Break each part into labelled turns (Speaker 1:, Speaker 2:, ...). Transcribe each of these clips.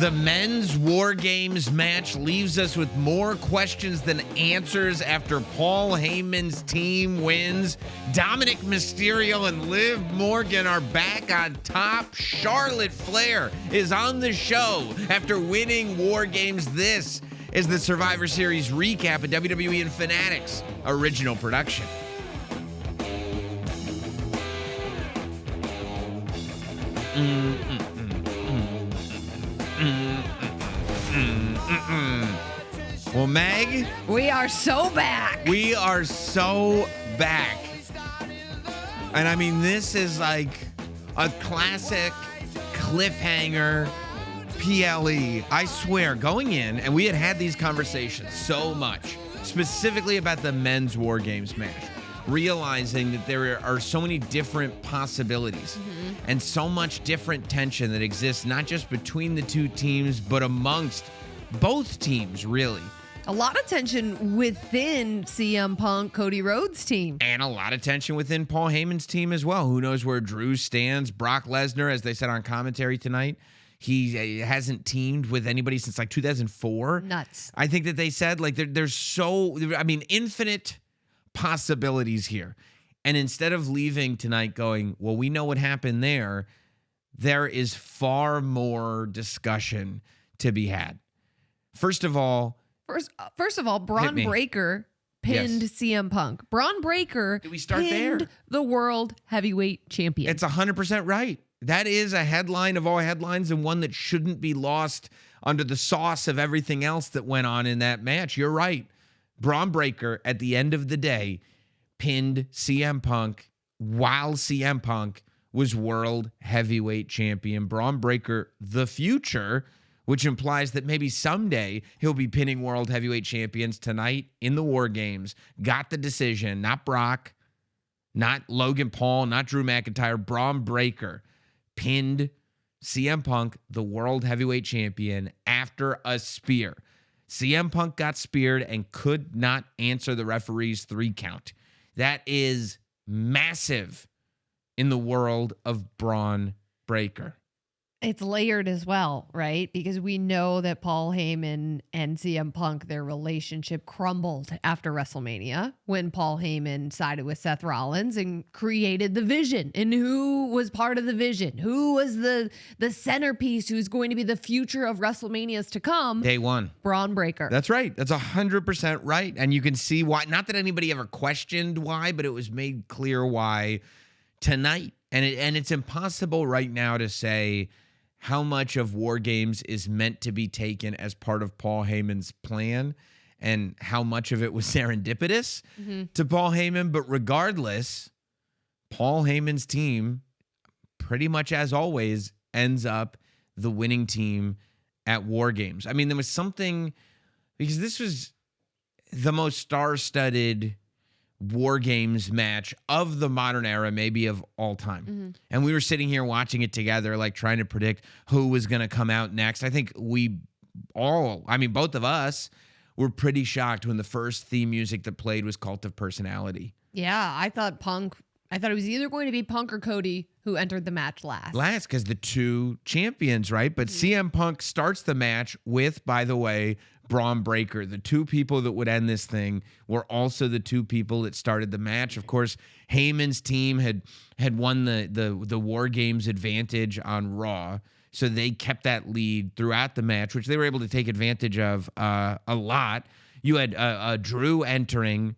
Speaker 1: The men's War Games match leaves us with more questions than answers after Paul Heyman's team wins. Dominic Mysterio and Liv Morgan are back on top. Charlotte Flair is on the show after winning War Games. This is the Survivor Series recap of WWE and Fanatics original production. Well, Meg,
Speaker 2: we are so back.
Speaker 1: We are so back. And I mean, this is like a classic cliffhanger PLE. I swear, going in, and we had these conversations so much, specifically about the men's War Games match, realizing that there are so many different possibilities and so much different tension that exists, not just between the two teams, but amongst both teams, really.
Speaker 2: A lot of tension within CM Punk, Cody Rhodes' team.
Speaker 1: And a lot of tension within Paul Heyman's team as well. Who knows where Drew stands? Brock Lesnar, as they said on commentary tonight, he hasn't teamed with anybody since like 2004.
Speaker 2: Nuts.
Speaker 1: I think that they said like there's infinite possibilities here. And instead of leaving tonight going, well, we know what happened there is far more discussion to be had. First of all,
Speaker 2: Braun Breaker pinned CM Punk. Braun Breaker
Speaker 1: Did we start
Speaker 2: pinned
Speaker 1: there?
Speaker 2: The world heavyweight champion.
Speaker 1: It's 100% right. That is a headline of all headlines and one that shouldn't be lost under the sauce of everything else that went on in that match. You're right. Braun Breaker, at the end of the day, pinned CM Punk while CM Punk was world heavyweight champion. Braun Breaker, the future, which implies that maybe someday he'll be pinning world heavyweight champions. Tonight in the War Games, got the decision, not Brock, not Logan Paul, not Drew McIntyre. Braun Breaker pinned CM Punk, the world heavyweight champion, after a spear. CM Punk got speared and could not answer the referee's 3 count. That is massive in the world of Braun Breaker.
Speaker 2: It's layered as well, right? Because we know that Paul Heyman and CM Punk, their relationship crumbled after WrestleMania when Paul Heyman sided with Seth Rollins and created the vision. And who was part of the vision? Who was the centerpiece who's going to be the future of WrestleManias to come?
Speaker 1: Day one.
Speaker 2: Braun Breaker.
Speaker 1: That's right. That's 100% right. And you can see why. Not that anybody ever questioned why, but it was made clear why tonight. And it's impossible right now to say how much of War Games is meant to be taken as part of Paul Heyman's plan and how much of it was serendipitous to Paul Heyman. But regardless, Paul Heyman's team, pretty much as always, ends up the winning team at War Games. I mean, there was something, because this was the most star-studded War Games match of the modern era, maybe of all time. And we were sitting here watching it together, like trying to predict who was going to come out next. I think both of us were pretty shocked when the first theme music that played was Cult of Personality.
Speaker 2: Yeah, I thought it was either going to be Punk or Cody who entered the match last.
Speaker 1: Because the two champions, right? But CM Punk starts the match with, by the way, Braun Breaker. The two people that would end this thing were also the two people that started the match. Of course, Heyman's team had won the War Games advantage on Raw, so they kept that lead throughout the match, which they were able to take advantage of a lot. You had Drew entering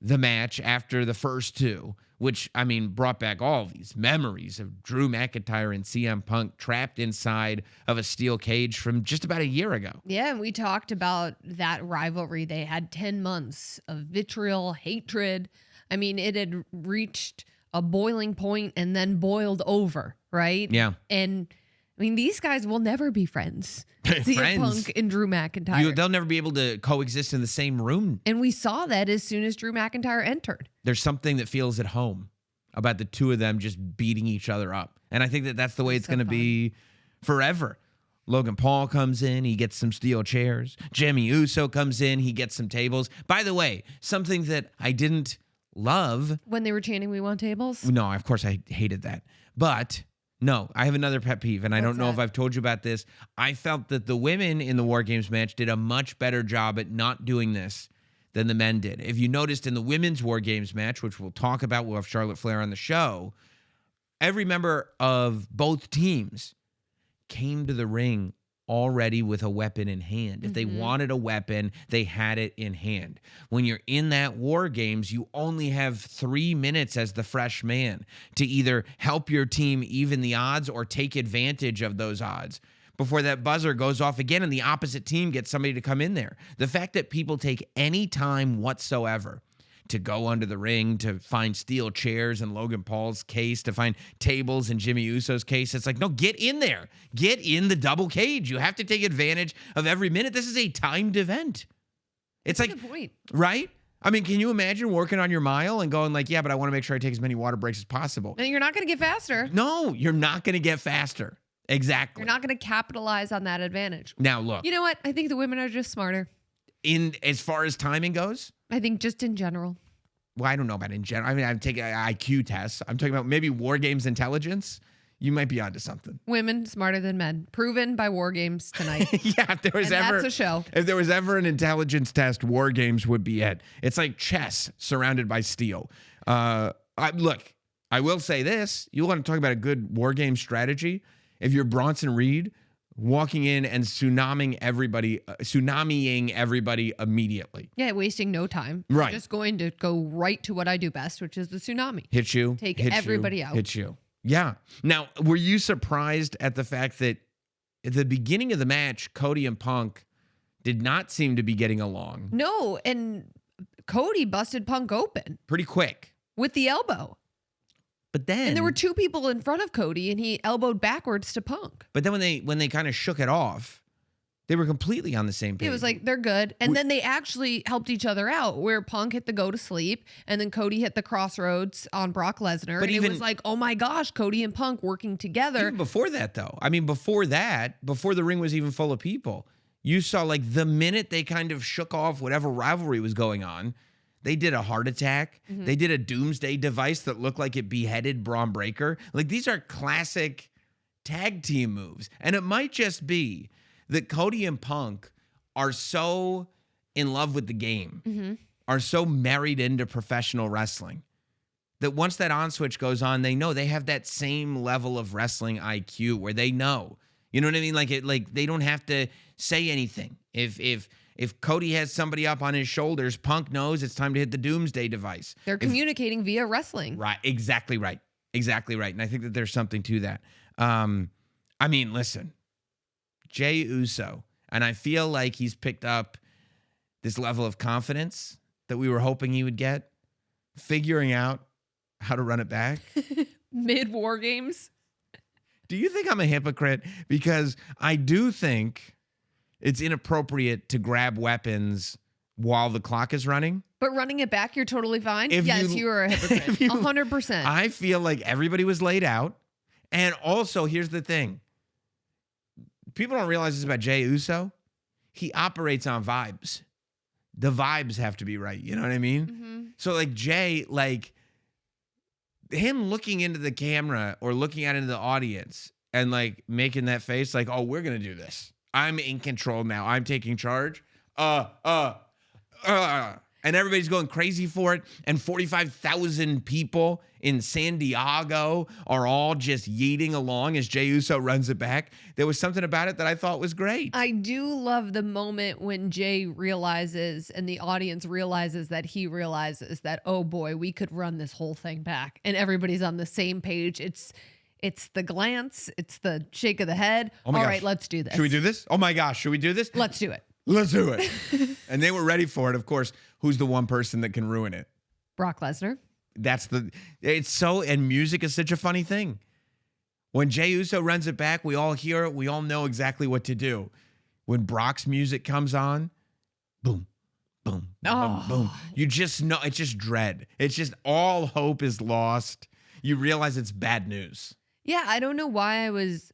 Speaker 1: the match after the first two, which, I mean, brought back all of these memories of Drew McIntyre and CM Punk trapped inside of a steel cage from just about a year ago.
Speaker 2: Yeah, and we talked about that rivalry. They had 10 months of vitriol, hatred. I mean, it had reached a boiling point and then boiled over, right?
Speaker 1: Yeah.
Speaker 2: And I mean, these guys will never be friends. CM Punk and Drew McIntyre.
Speaker 1: They'll never be able to coexist in the same room.
Speaker 2: And we saw that as soon as Drew McIntyre entered.
Speaker 1: There's something that feels at home about the two of them just beating each other up. And I think that that's the way it's going to be forever. Logan Paul comes in, he gets some steel chairs. Jimmy Uso comes in, he gets some tables. By the way, something that I didn't love.
Speaker 2: When they were chanting, "We want tables"?
Speaker 1: No, of course I hated that. But No, I have another pet peeve, and I
Speaker 2: What's
Speaker 1: don't know if
Speaker 2: that?
Speaker 1: I've told you about this. I felt that the women in the War Games match did a much better job at not doing this than the men did. If you noticed in the women's War Games match, which we'll talk about, we'll have Charlotte Flair on the show, every member of both teams came to the ring already with a weapon in hand. If they wanted a weapon, they had it in hand. When you're in that War Games, you only have 3 minutes as the fresh man to either help your team even the odds or take advantage of those odds before that buzzer goes off again and the opposite team gets somebody to come in there. The fact that people take any time whatsoever to go under the ring, to find steel chairs in Logan Paul's case, to find tables in Jimmy Uso's case. It's like, no, get in there. Get in the double cage. You have to take advantage of every minute. This is a timed event. It's
Speaker 2: That's
Speaker 1: like,
Speaker 2: a good point.
Speaker 1: right? I mean, can you imagine working on your mile and going like, yeah, but I want to make sure I take as many water breaks as possible?
Speaker 2: And you're not going to get faster.
Speaker 1: No, you're not going to get faster. Exactly.
Speaker 2: You're not going to capitalize on that advantage.
Speaker 1: Now, look,
Speaker 2: You know what? I think the women are just smarter.
Speaker 1: in as far as timing goes,
Speaker 2: I think just in general.
Speaker 1: well, I don't know about in general. I mean, I'm taking IQ tests. I'm talking about maybe War Games intelligence. You might be onto something.
Speaker 2: Women smarter than men. Proven by War Games tonight.
Speaker 1: Yeah, if there was
Speaker 2: And
Speaker 1: ever
Speaker 2: that's a show.
Speaker 1: if there was ever an intelligence test, War Games would be it. It's like chess surrounded by steel. Look, I will say this: you want to talk about a good War Game strategy? If you're Bronson Reed, walking in and tsunamiing everybody immediately,
Speaker 2: Yeah, wasting no time.
Speaker 1: Right.
Speaker 2: I'm just going to go right to what I do best, which is the tsunami.
Speaker 1: hit you,
Speaker 2: Take
Speaker 1: hit
Speaker 2: everybody
Speaker 1: you,
Speaker 2: out.
Speaker 1: hit you. Yeah. Now, were you surprised at the fact that at the beginning of the match, Cody and Punk did not seem to be getting along?
Speaker 2: No, and Cody busted Punk open
Speaker 1: Pretty quick.
Speaker 2: with the elbow.
Speaker 1: But then
Speaker 2: And there were 2 people in front of Cody, and he elbowed backwards to Punk.
Speaker 1: But then when they kind of shook it off, they were completely on the same page.
Speaker 2: It was like, they're good. And then they actually helped each other out, where Punk hit the go to sleep, and then Cody hit the crossroads on Brock Lesnar.
Speaker 1: But
Speaker 2: And it
Speaker 1: even-
Speaker 2: was like, oh my gosh, Cody and Punk working together.
Speaker 1: even before that, though. I mean, before the ring was even full of people, you saw like the minute they kind of shook off whatever rivalry was going on, they did a heart attack. They did a doomsday device that looked like it beheaded Braun Breaker. Like these are classic tag team moves. And it might just be that Cody and Punk are so in love with the game, are so married into professional wrestling, that once that on switch goes on, they know they have that same level of wrestling IQ where they know. You know what I mean? Like they don't have to say anything. If Cody has somebody up on his shoulders, Punk knows it's time to hit the doomsday device.
Speaker 2: They're communicating via wrestling.
Speaker 1: Right, exactly right. Exactly right. And I think that there's something to that. I mean, listen, Jey Uso, and I feel like he's picked up this level of confidence that we were hoping he would get, figuring out how to run it back.
Speaker 2: Mid War Games.
Speaker 1: Do you think I'm a hypocrite? Because I do think it's inappropriate to grab weapons while the clock is running.
Speaker 2: But running it back, you're totally fine.
Speaker 1: If
Speaker 2: Yes,
Speaker 1: you-
Speaker 2: you are a hypocrite.
Speaker 1: if you-
Speaker 2: 100%.
Speaker 1: I feel like everybody was laid out. And also, here's the thing. People don't realize this about Jey Uso. He operates on vibes. The vibes have to be right. You know what I mean?
Speaker 2: Mhm.
Speaker 1: So like Jay, like him looking into the camera or looking out into the audience and like making that face like, oh, we're going to do this. I'm in control now. I'm taking charge. And everybody's going crazy for it. And 45,000 people in San Diego are all just yeeting along as Jey Uso runs it back. There was something about it that I thought was great.
Speaker 2: I do love the moment when Jay realizes and the audience realizes that he realizes that, oh boy, we could run this whole thing back. And everybody's on the same page. It's the glance. It's the shake of the head.
Speaker 1: Oh my
Speaker 2: All
Speaker 1: gosh.
Speaker 2: right, let's do this.
Speaker 1: Should we do this? Oh my gosh, should we do this?
Speaker 2: Let's do it.
Speaker 1: Let's do it. And they were ready for it. Of course, who's the one person that can ruin it?
Speaker 2: Brock Lesnar.
Speaker 1: It's so, and music is such a funny thing. When Jey Uso runs it back, we all hear it. We all know exactly what to do. When Brock's music comes on, boom, boom, boom, boom. You just know, it's just dread. It's just all hope is lost. You realize it's bad news.
Speaker 2: Yeah, I don't know why I was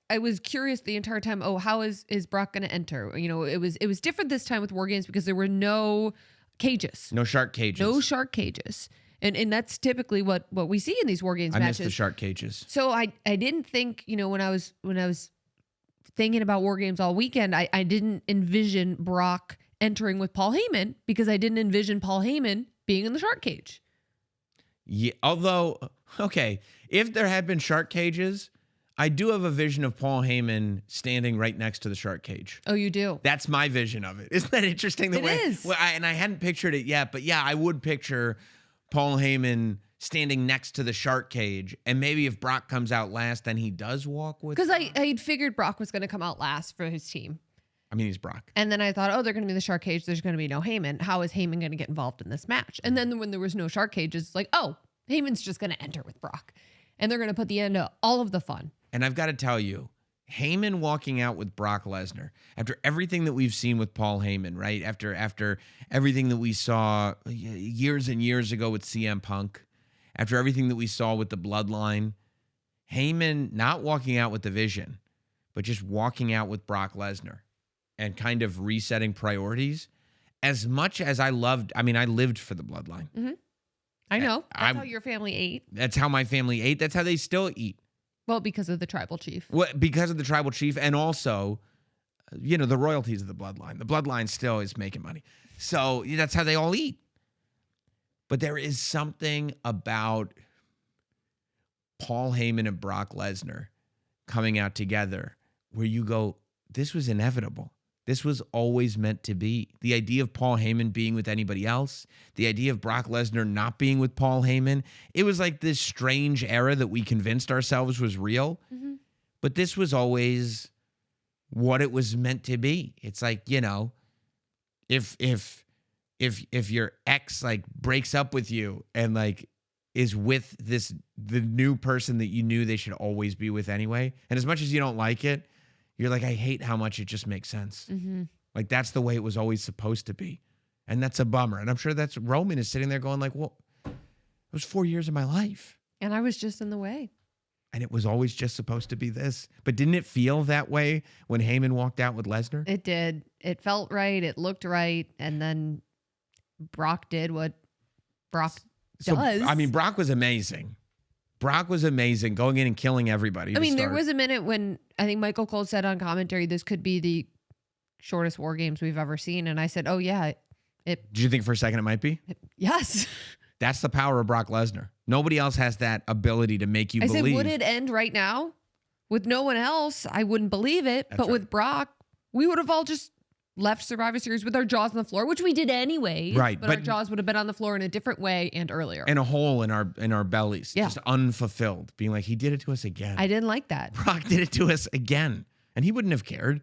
Speaker 2: I was curious the entire time. Oh, how is Brock going to enter? You know, it was different this time with War Games because there were no cages.
Speaker 1: No shark cages.
Speaker 2: No shark cages. And that's typically what we see in these War Games
Speaker 1: I
Speaker 2: matches.
Speaker 1: miss the shark cages.
Speaker 2: So I didn't think, when I was thinking about War Games all weekend, I didn't envision Brock entering with Paul Heyman because I didn't envision Paul Heyman being in the shark cage.
Speaker 1: Yeah, although, okay, if there had been shark cages, I do have a vision of Paul Heyman standing right next to the shark cage.
Speaker 2: Oh, you do?
Speaker 1: That's my vision of it. Isn't that interesting?
Speaker 2: It is.
Speaker 1: Well, I hadn't pictured it yet, but yeah, I would picture Paul Heyman standing next to the shark cage, and maybe if Brock comes out last, then he does walk with.
Speaker 2: Because I figured Brock was going to come out last for his team.
Speaker 1: I mean, he's Brock.
Speaker 2: And then I thought, oh, they're going to be in the shark cage. There's going to be no Heyman. How is Heyman going to get involved in this match? And then when there was no shark cage, it's like, oh, Heyman's just going to enter with Brock. And they're going to put the end to all of the fun.
Speaker 1: And I've got to tell you, Heyman walking out with Brock Lesnar after everything that we've seen with Paul Heyman, right? After everything that we saw years and years ago with CM Punk, after everything that we saw with the Bloodline, Heyman not walking out with the Vision, but just walking out with Brock Lesnar and kind of resetting priorities. As much as I lived for the Bloodline.
Speaker 2: Mm-hmm. I know. That's how your family ate.
Speaker 1: That's how my family ate. That's how they still eat.
Speaker 2: Well, because of the tribal chief.
Speaker 1: Well, because of the tribal chief, and also, the royalties of the Bloodline. The Bloodline still is making money. So that's how they all eat. But there is something about Paul Heyman and Brock Lesnar coming out together where you go, this was inevitable. This was always meant to be. The idea of Paul Heyman being with anybody else, the idea of Brock Lesnar not being with Paul Heyman, it was like this strange era that we convinced ourselves was real. Mm-hmm. But this was always what it was meant to be. It's like, if your ex like breaks up with you and like is with the new person that you knew they should always be with anyway, and as much as you don't like it, you're like, I hate how much it just makes sense. Mm-hmm. Like, that's the way it was always supposed to be. And that's a bummer. And I'm sure that's Roman is sitting there going like, well, it was 4 years of my life.
Speaker 2: And I was just in the way.
Speaker 1: And it was always just supposed to be this. But didn't it feel that way when Heyman walked out with Lesnar?
Speaker 2: It did. It felt right. It looked right. And then Brock did what Brock does.
Speaker 1: I mean, Brock was amazing. Brock was amazing, going in and killing everybody.
Speaker 2: I mean, there was a minute when I think Michael Cole said on commentary, this could be the shortest War Games we've ever seen. And I said, oh, yeah.
Speaker 1: Did you think for a second it might be?
Speaker 2: Yes.
Speaker 1: That's the power of Brock Lesnar. Nobody else has that ability to make you believe.
Speaker 2: I said, would it end right now? With no one else, I wouldn't believe it. But with Brock, we would have all just left Survivor Series with our jaws on the floor, which we did anyway.
Speaker 1: Right.
Speaker 2: But our jaws would have been on the floor in a different way and earlier.
Speaker 1: And a hole in our bellies. Yeah. Just unfulfilled. Being like, he did it to us again.
Speaker 2: I didn't like that.
Speaker 1: Brock did it to us again. And he wouldn't have cared.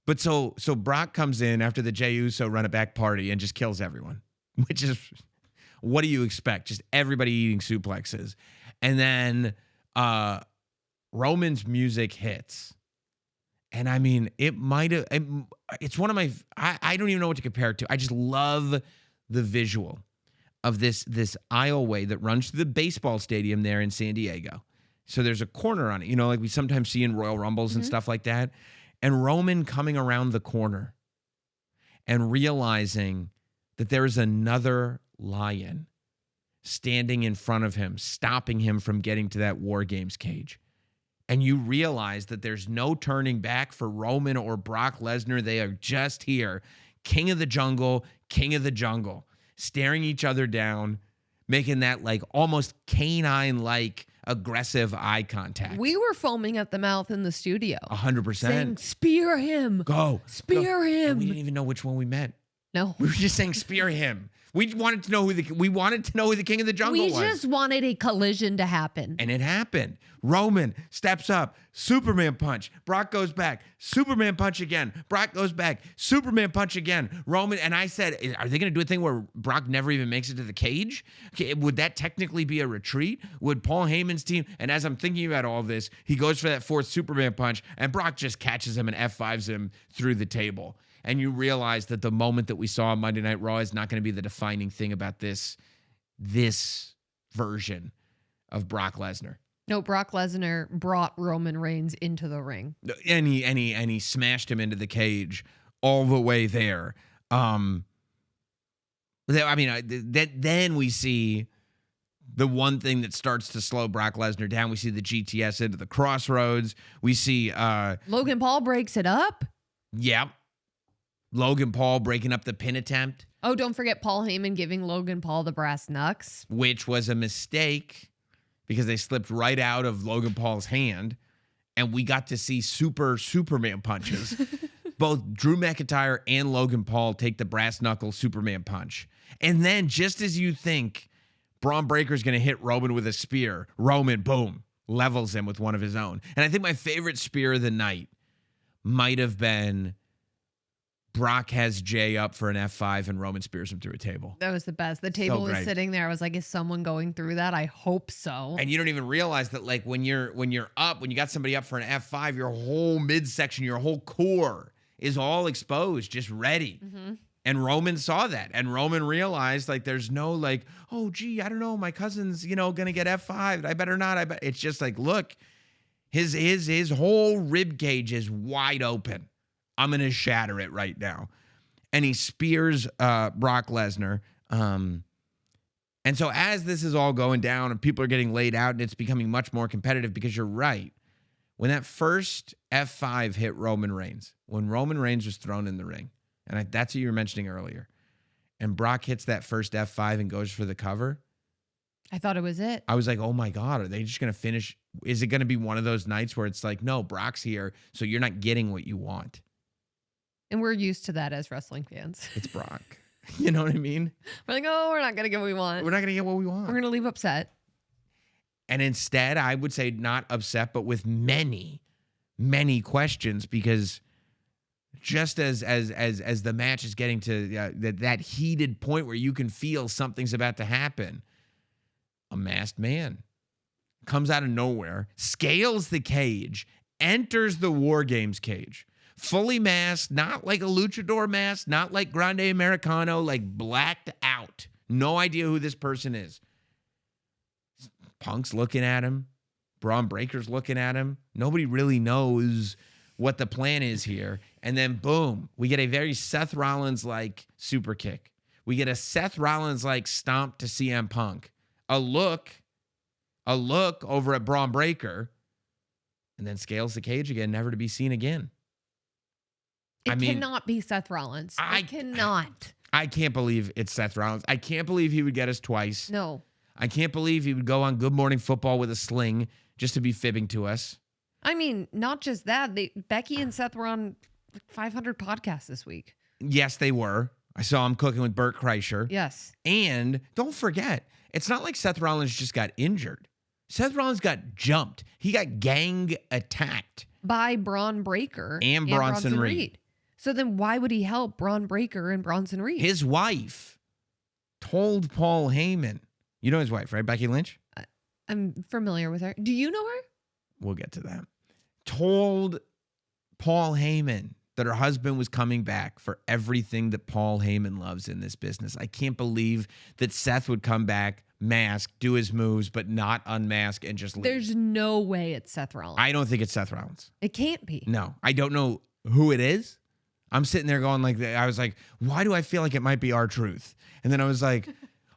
Speaker 1: But so Brock comes in after the Jey Uso run it back party and just kills everyone. Which is, what do you expect? Just everybody eating suplexes. And then Roman's music hits. And I mean, it's one of my, I don't even know what to compare it to. I just love the visual of this aisleway that runs through the baseball stadium there in San Diego. So there's a corner on it, like we sometimes see in Royal Rumbles and stuff like that. And Roman coming around the corner and realizing that there is another lion standing in front of him, stopping him from getting to that War Games cage. And you realize that there's no turning back for Roman or Brock Lesnar. They are just here, king of the jungle, staring each other down, making that like almost canine-like aggressive eye contact.
Speaker 2: We were foaming at the mouth in the studio.
Speaker 1: 100%.
Speaker 2: Saying, spear him. Spear him.
Speaker 1: And we didn't even know which one we meant.
Speaker 2: No.
Speaker 1: We were just saying spear him. We wanted to know who the king of the jungle was.
Speaker 2: We just wanted a collision to happen.
Speaker 1: And it happened. Roman steps up, Superman punch. Brock goes back, Superman punch again. Brock goes back, Superman punch again. Roman, and I said, are they going to do a thing where Brock never even makes it to the cage? Okay, would that technically be a retreat? Would Paul Heyman's team, and as I'm thinking about all this, he goes for that fourth Superman punch, and Brock just catches him and F5s him through the table. And you realize that the moment that we saw on Monday Night Raw is not going to be the defining thing about this version of Brock Lesnar.
Speaker 2: No, Brock Lesnar brought Roman Reigns into the ring.
Speaker 1: And he smashed him into the cage all the way there. Then we see the one thing that starts to slow Brock Lesnar down. We see the GTS into the crossroads. We see,
Speaker 2: Logan Paul breaks it up.
Speaker 1: Logan Paul breaking up the pin attempt,
Speaker 2: Oh, don't forget Paul Heyman giving Logan Paul the brass knucks.
Speaker 1: which was a mistake because they slipped right out of Logan Paul's hand, and we got to see Superman punches. Both Drew McIntyre and Logan Paul take the brass knuckle Superman punch. And then just as you think Braun Breaker's going to hit Roman with a spear, Roman, boom, levels him with one of his own. And I think my favorite spear of the night might have been Brock has Jay up for an F5 and Roman spears him through a table.
Speaker 2: That was the best. The table was
Speaker 1: great.
Speaker 2: sitting there. I was like, is someone going through that? I hope so.
Speaker 1: And you don't even realize that, like, when you're up, when you got somebody up for an F5, your whole midsection, your whole core is all exposed, just ready.
Speaker 2: Mm-hmm.
Speaker 1: And Roman saw that. And Roman realized, like, there's no, like, oh, gee, I don't know. My cousin's, going to get F5'd. I better not. It's just like, look, his whole rib cage is wide open. I'm going to shatter it right now. And he spears Brock Lesnar. And so as this is all going down and people are getting laid out and it's becoming much more competitive, because you're right. When that first F5 hit Roman Reigns, when Roman Reigns was thrown in the ring, and that's what you were mentioning earlier, and Brock hits that first F5 and goes for the cover,
Speaker 2: I thought it was it.
Speaker 1: I was like, oh my God, are they just going to finish? Is it going to be one of those nights where it's like, no, Brock's here, so you're not getting what you want?
Speaker 2: And we're used to that as wrestling fans.
Speaker 1: It's Brock. You know what I mean?
Speaker 2: We're like, oh, we're not going to get what we want.
Speaker 1: We're not going to get what we want.
Speaker 2: We're going to leave upset.
Speaker 1: And instead, I would say not upset, but with many, many questions, because just as the match is getting to that heated point where you can feel something's about to happen, a masked man comes out of nowhere, scales the cage, enters the War Games cage, fully masked, not like a luchador mask, not like Grande Americano, like blacked out. No idea who this person is. Punk's looking at him. Braun Breaker's looking at him. Nobody really knows what the plan is here. And then, boom, we get a very Seth Rollins-like super kick. We get a Seth Rollins-like stomp to CM Punk. A look over at Braun Breaker, and then scales the cage again, never to be seen again.
Speaker 2: It cannot be Seth Rollins. I cannot.
Speaker 1: I can't believe it's Seth Rollins. I can't believe he would get us twice.
Speaker 2: No.
Speaker 1: I can't believe he would go on Good Morning Football with a sling just to be fibbing to us.
Speaker 2: I mean, not just that. Becky and Seth were on like 500 podcasts this week.
Speaker 1: Yes, they were. I saw him cooking with Burt Kreischer.
Speaker 2: Yes.
Speaker 1: And don't forget, it's not like Seth Rollins just got injured. Seth Rollins got jumped. He got gang attacked.
Speaker 2: By Braun Breaker
Speaker 1: and Bronson Reed.
Speaker 2: So then why would he help Braun Breaker and Bronson Reed?
Speaker 1: His wife told Paul Heyman. You know his wife, right? Becky Lynch?
Speaker 2: I'm familiar with her. Do you know her?
Speaker 1: We'll get to that. Told Paul Heyman that her husband was coming back for everything that Paul Heyman loves in this business. I can't believe that Seth would come back, mask, do his moves, but not unmask and just leave.
Speaker 2: There's no way it's Seth Rollins.
Speaker 1: I don't think it's Seth Rollins.
Speaker 2: It can't be.
Speaker 1: No, I don't know who it is. I'm sitting there going like, I was like, why do I feel like it might be R-Truth? And then I was like,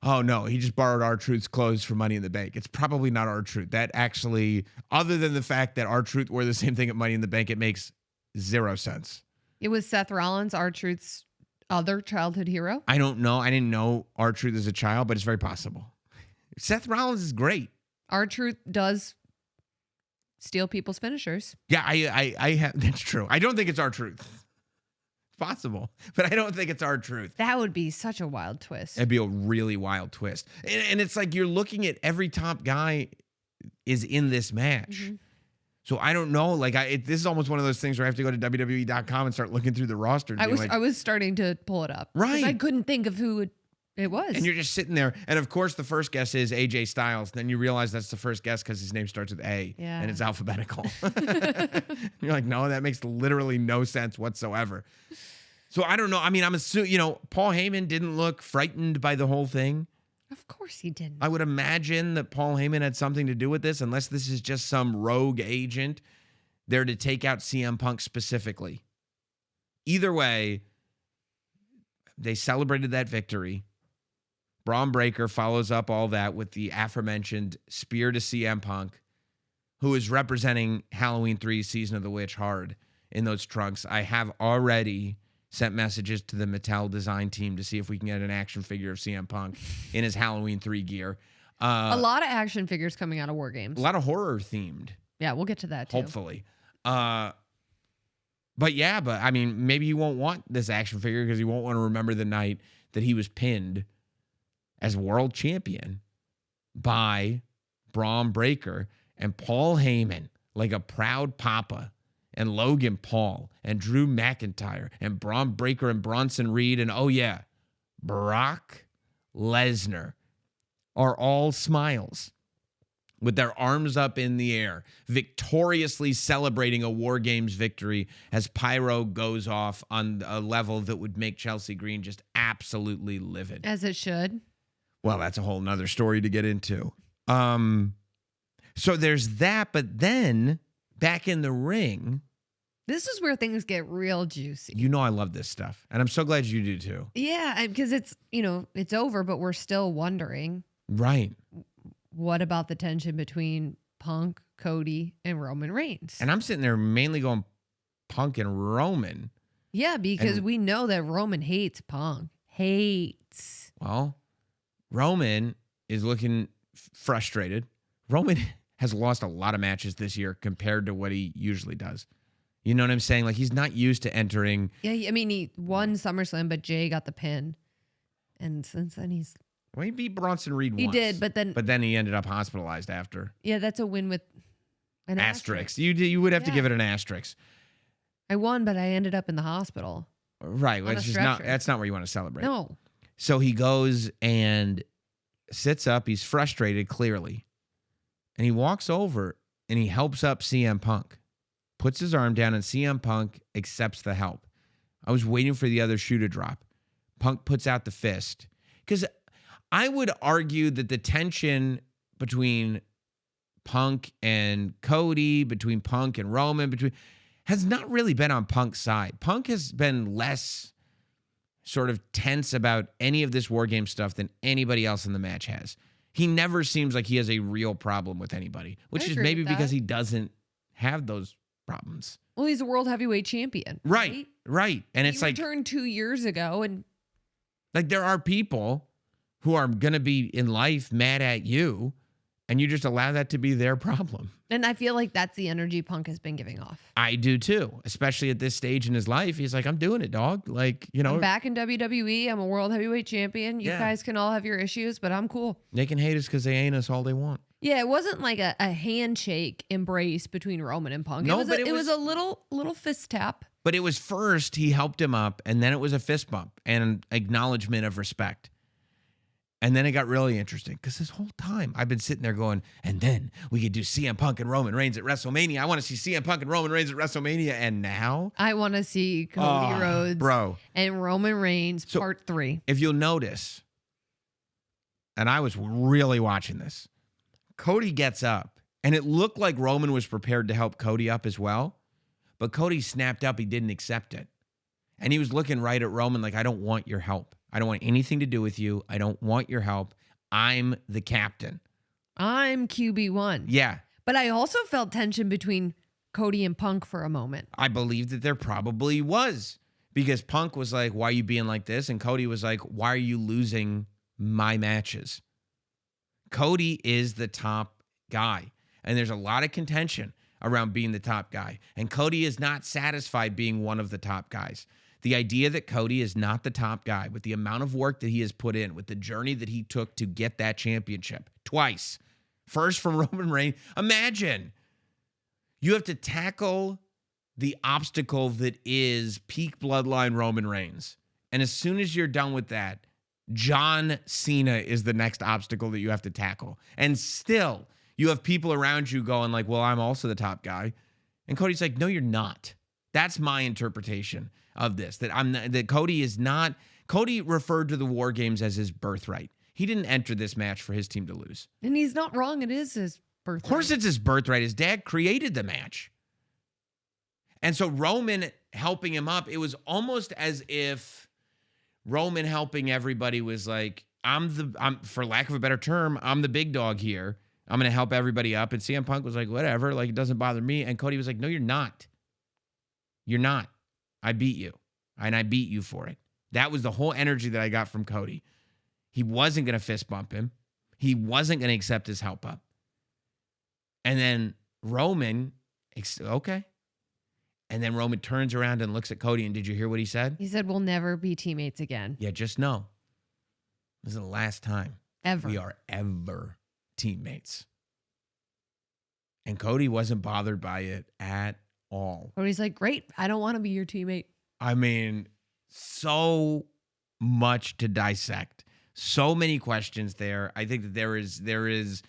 Speaker 1: oh no, he just borrowed R-Truth's clothes for Money in the Bank. It's probably not R-Truth. That actually, other than the fact that R-Truth wore the same thing at Money in the Bank, it makes zero sense.
Speaker 2: It was Seth Rollins, R-Truth's other childhood hero?
Speaker 1: I don't know. I didn't know R-Truth as a child, but it's very possible. Seth Rollins is great.
Speaker 2: R-Truth does steal people's finishers.
Speaker 1: Yeah, I have. That's true. I don't think it's R-Truth. Possible, but I don't think it's R-Truth.
Speaker 2: That would be such a wild twist.
Speaker 1: It'd be a really wild twist. And it's like you're looking at every top guy is in this match.
Speaker 2: Mm-hmm.
Speaker 1: So I don't know. Like this is almost one of those things where I have to go to WWE.com and start looking through the roster.
Speaker 2: I was starting to pull it up.
Speaker 1: Right.
Speaker 2: I couldn't think of who it was.
Speaker 1: And you're just sitting there. And of course, the first guess is AJ Styles. Then you realize that's the first guess because his name starts with A.
Speaker 2: Yeah.
Speaker 1: And it's alphabetical. You're like, no, that makes literally no sense whatsoever. So I don't know. I mean, I'm assuming, Paul Heyman didn't look frightened by the whole thing.
Speaker 2: Of course he didn't.
Speaker 1: I would imagine that Paul Heyman had something to do with this, unless this is just some rogue agent there to take out CM Punk specifically. Either way, they celebrated that victory. Braun Breaker follows up all that with the aforementioned spear to CM Punk, who is representing Halloween 3 Season of the Witch hard in those trunks. I have already sent messages to the Mattel design team to see if we can get an action figure of CM Punk in his Halloween 3 gear.
Speaker 2: A lot of action figures coming out of War Games.
Speaker 1: A lot of horror themed.
Speaker 2: Yeah, we'll get to that too.
Speaker 1: Hopefully. But I mean, maybe he won't want this action figure because he won't want to remember the night that he was pinned as world champion by Braun Breaker and Paul Heyman, like a proud papa, and Logan Paul and Drew McIntyre and Braun Breaker and Bronson Reed and, oh yeah, Brock Lesnar are all smiles with their arms up in the air, victoriously celebrating a War Games victory as pyro goes off on a level that would make Chelsea Green just absolutely livid.
Speaker 2: As it should.
Speaker 1: Well, that's a whole nother story to get into. So there's that, but then back in the ring.
Speaker 2: This is where things get real juicy.
Speaker 1: You know I love this stuff, and I'm so glad you do too.
Speaker 2: Yeah, because it's, it's over, but we're still wondering.
Speaker 1: Right.
Speaker 2: What about the tension between Punk, Cody, and Roman Reigns?
Speaker 1: And I'm sitting there mainly going Punk and Roman.
Speaker 2: Yeah, because we know that Roman hates Punk. Hates.
Speaker 1: Well, Roman is looking frustrated. Roman has lost a lot of matches this year compared to what he usually does. You know what I'm saying? Like, he's not used to entering.
Speaker 2: Yeah, I mean, he won SummerSlam, but Jay got the pin. And since then,
Speaker 1: Well, he beat Bronson Reed once.
Speaker 2: He did, but then
Speaker 1: he ended up hospitalized after.
Speaker 2: Yeah, that's a win with an
Speaker 1: asterisk. You would have to give it an asterisk.
Speaker 2: I won, but I ended up in the hospital.
Speaker 1: Right. That's not where you want to celebrate.
Speaker 2: No.
Speaker 1: So he goes and sits up. He's frustrated, clearly. And he walks over and he helps up CM Punk. Puts his arm down and CM Punk accepts the help. I was waiting for the other shoe to drop. Punk puts out the fist. Because I would argue that the tension between Punk and Cody, between Punk and Roman, has not really been on Punk's side. Punk has been less sort of tense about any of this War Game stuff than anybody else in the match has. He never seems like he has a real problem with anybody, which is maybe because he doesn't have those problems.
Speaker 2: Well, he's a world heavyweight champion.
Speaker 1: Right. And it's like,
Speaker 2: he returned 2 years ago, and
Speaker 1: like, there are people who are going to be in life mad at you, and you just allow that to be their problem.
Speaker 2: And I feel like that's the energy Punk has been giving off.
Speaker 1: I do too, especially at this stage in his life. He's like, I'm doing it, dog. Like,
Speaker 2: I'm back in WWE. I'm a world heavyweight champion. You guys can all have your issues, but I'm cool.
Speaker 1: They can hate us because they ain't us all they want.
Speaker 2: Yeah, it wasn't like a handshake embrace between Roman and Punk.
Speaker 1: No,
Speaker 2: it was a little fist tap.
Speaker 1: But it was first he helped him up, and then it was a fist bump and an acknowledgement of respect. And then it got really interesting because this whole time I've been sitting there going, and then we could do CM Punk and Roman Reigns at WrestleMania. I want to see CM Punk and Roman Reigns at WrestleMania. And now
Speaker 2: I want to see Cody Rhodes and Roman Reigns part 3.
Speaker 1: If you'll notice, and I was really watching this, Cody gets up, and it looked like Roman was prepared to help Cody up as well. But Cody snapped up. He didn't accept it. And he was looking right at Roman like, I don't want your help. I don't want anything to do with you. I don't want your help. I'm the captain.
Speaker 2: I'm QB1.
Speaker 1: Yeah.
Speaker 2: But I also felt tension between Cody and Punk for a moment.
Speaker 1: I believe that there probably was. Because Punk was like, why are you being like this? And Cody was like, why are you losing my matches? Cody is the top guy. And there's a lot of contention around being the top guy. And Cody is not satisfied being one of the top guys. The idea that Cody is not the top guy, with the amount of work that he has put in, with the journey that he took to get that championship twice. First from Roman Reigns. Imagine you have to tackle the obstacle that is peak bloodline Roman Reigns. And as soon as you're done with that, John Cena is the next obstacle that you have to tackle. And still, you have people around you going like, well, I'm also the top guy. And Cody's like, no, you're not. That's my interpretation of this, that Cody is not. Cody referred to the War Games as his birthright. He didn't enter this match for his team to lose.
Speaker 2: And he's not wrong. It is his birthright.
Speaker 1: Of course it's his birthright. His dad created the match. And so Roman helping him up, it was almost as if Roman helping everybody was like, I'm for lack of a better term, I'm the big dog here. I'm going to help everybody up. And CM Punk was like, whatever, like it doesn't bother me. And Cody was like, no, you're not. You're not. I beat you. And I beat you for it. That was the whole energy that I got from Cody. He wasn't going to fist bump him. He wasn't going to accept his help up. And then Roman, okay. And then Roman turns around and looks at Cody. And did you hear what he said?
Speaker 2: He said, we'll never be teammates again.
Speaker 1: Yeah, just know. This is the last time
Speaker 2: Ever.
Speaker 1: we are ever teammates. And Cody wasn't bothered by it at all.
Speaker 2: Cody's like, great. I don't want to be your teammate.
Speaker 1: I mean, so much to dissect. So many questions there. I think that there is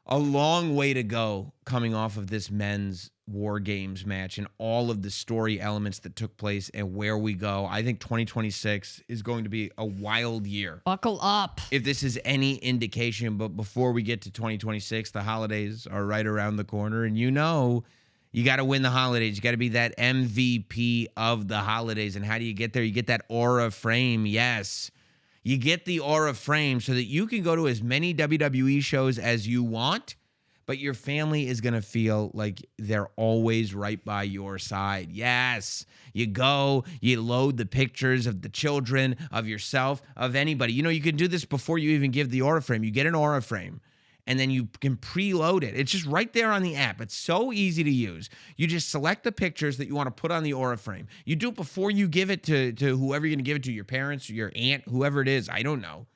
Speaker 1: a long way to go coming off of this men's War Games match and all of the story elements that took place and where we go. I think 2026 is going to be a wild year.
Speaker 2: Buckle up.
Speaker 1: If this is any indication, but before we get to 2026, the holidays are right around the corner. And you got to win the holidays. You got to be that MVP of the holidays. And how do you get there? You get that Aura frame. Yes. You get the Aura frame so that you can go to as many WWE shows as you want, but your family is going to feel like they're always right by your side. Yes. You go, you load the pictures of the children, of yourself, of anybody. You can do this before you even give the Aura frame. You get an Aura frame, and then you can preload it. It's just right there on the app. It's so easy to use. You just select the pictures that you want to put on the Aura frame. You do it before you give it to whoever you're going to give it to, your parents, your aunt, whoever it is. I don't know.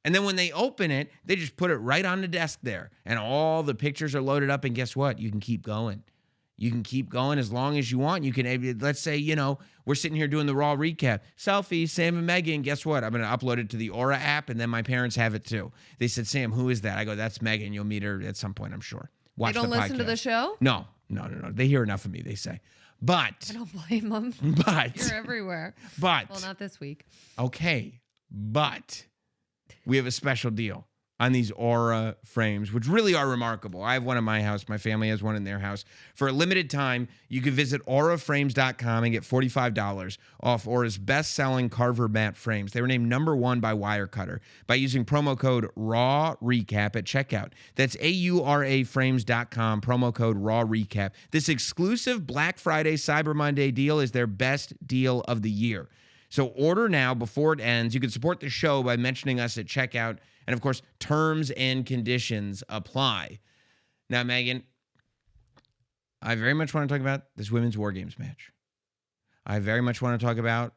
Speaker 1: And then when they open it, they just put it right on the desk there. And all the pictures are loaded up. And guess what? You can keep going. You can keep going as long as you want. You can, let's say, we're sitting here doing the Raw recap. Selfie, Sam and Megan. Guess what? I'm going to upload it to the Aura app, and then my parents have it too. They said, Sam, who is that? I go, that's Megan. You'll meet her at some point, I'm sure. Watch
Speaker 2: They don't
Speaker 1: the
Speaker 2: listen to
Speaker 1: podcast.
Speaker 2: the show?
Speaker 1: No. They hear enough of me, they say. But.
Speaker 2: I don't blame them.
Speaker 1: But.
Speaker 2: You're everywhere.
Speaker 1: But.
Speaker 2: Well, not this week.
Speaker 1: Okay. But. We have a special deal on these Aura frames, which really are remarkable. I have one in my house. My family has one in their house. For a limited time, you can visit auraframes.com and get $45 off Aura's best-selling Carver mat frames. They were named #1 by Wirecutter by using promo code RAWRECAP at checkout. That's auraframes.com, promo code RAWRECAP. This exclusive Black Friday Cyber Monday deal is their best deal of the year. So order now before it ends. You can support the show by mentioning us at checkout. And, of course, terms and conditions apply. Now, Megan, I very much want to talk about this women's War Games match. I very much want to talk about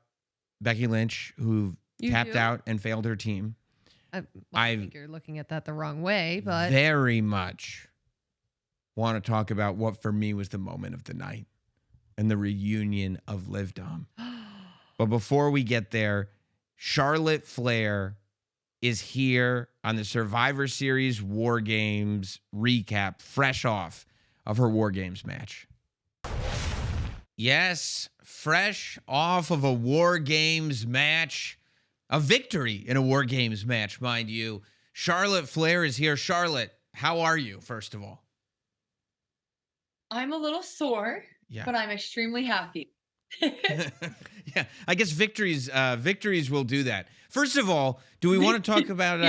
Speaker 1: Becky Lynch, who tapped out and failed her team.
Speaker 2: I think you're looking at that the wrong way, but
Speaker 1: very much want to talk about what, for me, was the moment of the night and the reunion of Liv Dom. But before we get there, Charlotte Flair is here on the Survivor Series War Games recap, fresh off of her War Games match. Yes, fresh off of a War Games match, a victory in a War Games match, mind you. Charlotte Flair is here. Charlotte, how are you, first of all?
Speaker 3: I'm a little sore, but I'm extremely happy.
Speaker 1: Yeah, I guess victories will do that. First of all, do we want to talk about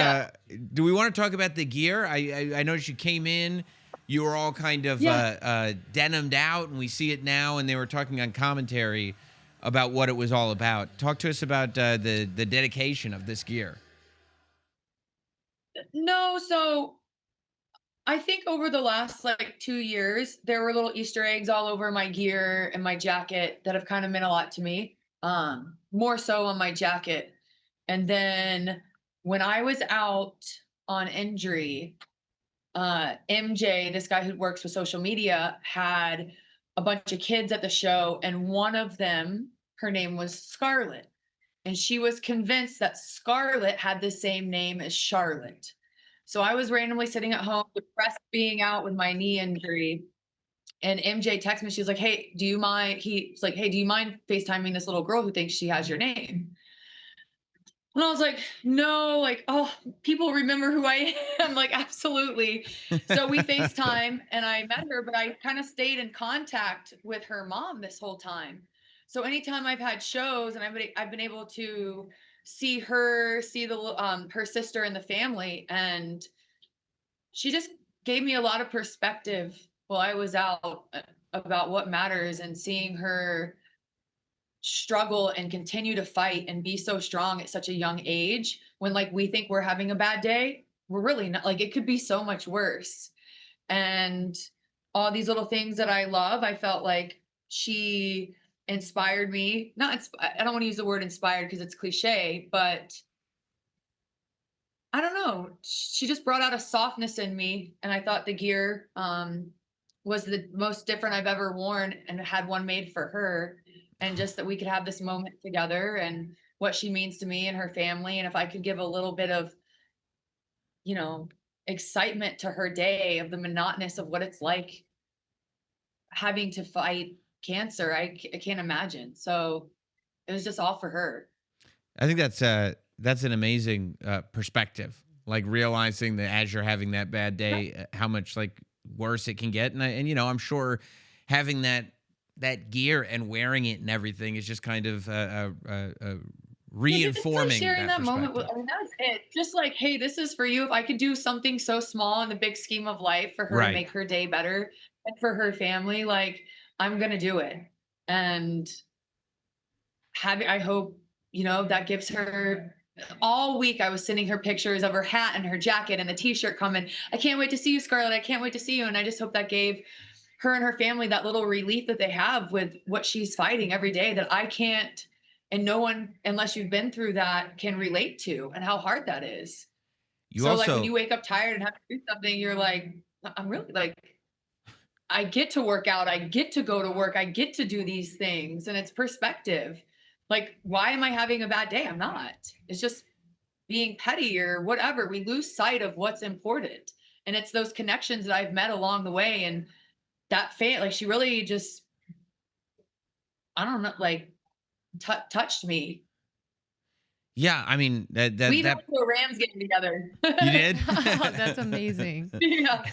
Speaker 1: the gear? I noticed you came in, you were all kind of denimed out, and we see it now, and they were talking on commentary about what it was all about. Talk to us about the dedication of this gear.
Speaker 3: No, so I think over the last 2 years, there were little Easter eggs all over my gear and my jacket that have kind of meant a lot to me. More so on my jacket. And then when I was out on injury, MJ, this guy who works with social media, had a bunch of kids at the show, and one of them, her name was Scarlett. And she was convinced that Scarlett had the same name as Charlotte. So I was randomly sitting at home, depressed being out with my knee injury. And MJ texted me. She was like, hey, do you mind? He's like, hey, do you mind FaceTiming this little girl who thinks she has your name? And I was like, no, people remember who I am. Absolutely. So we FaceTime and I met her, but I kind of stayed in contact with her mom this whole time. So anytime I've had shows and I've been able to see her sister and the family, and she just gave me a lot of perspective while I was out, about what matters, and seeing her struggle and continue to fight and be so strong at such a young age, when like we think we're having a bad day, we're really not. Like, it could be so much worse. And all these little things that I love, I felt like she inspired me. Not I don't want to use the word inspired because it's cliche, but I don't know. She just brought out a softness in me, and I thought the gear was the most different I've ever worn, and had one made for her. And just that we could have this moment together, and what she means to me and her family, and if I could give a little bit of, you know, excitement to her day, of the monotonous of what it's like having to fight cancer, I can't imagine. So it was just all for her.
Speaker 1: I think that's an amazing perspective. Like realizing that as you're having that bad day, how much like worse it can get, and you know, I'm sure having that gear and wearing it and everything is just kind of
Speaker 3: Yeah, just like
Speaker 1: reinforming
Speaker 3: sharing
Speaker 1: that
Speaker 3: that moment with,
Speaker 1: perspective.
Speaker 3: I mean, that's it. Just like, hey, this is for you. If I could do something so small in the big scheme of life for her to
Speaker 1: Right.
Speaker 3: make her day better and for her family, like, I'm gonna do it. And I hope, that gives her, all week I was sending her pictures of her hat and her jacket and the t-shirt coming. I can't wait to see you, Scarlett. I can't wait to see you. And I just hope that gave her and her family that little relief that they have with what she's fighting every day, that I can't, and no one, unless you've been through that, can relate to, and how hard that is.
Speaker 1: You
Speaker 3: So like when
Speaker 1: also
Speaker 3: you wake up tired and have to do something, you're like, I'm really like, I get to work out, I get to go to work, I get to do these things, and it's perspective. Like, why am I having a bad day? I'm not. It's just being petty or whatever. We lose sight of what's important. And it's those connections that I've met along the way. And that like, she really just, I don't know, like, touched me.
Speaker 1: yeah, I mean
Speaker 3: We even
Speaker 1: that
Speaker 3: went to a Rams game together.
Speaker 1: you did.
Speaker 2: That's amazing.
Speaker 3: Yeah.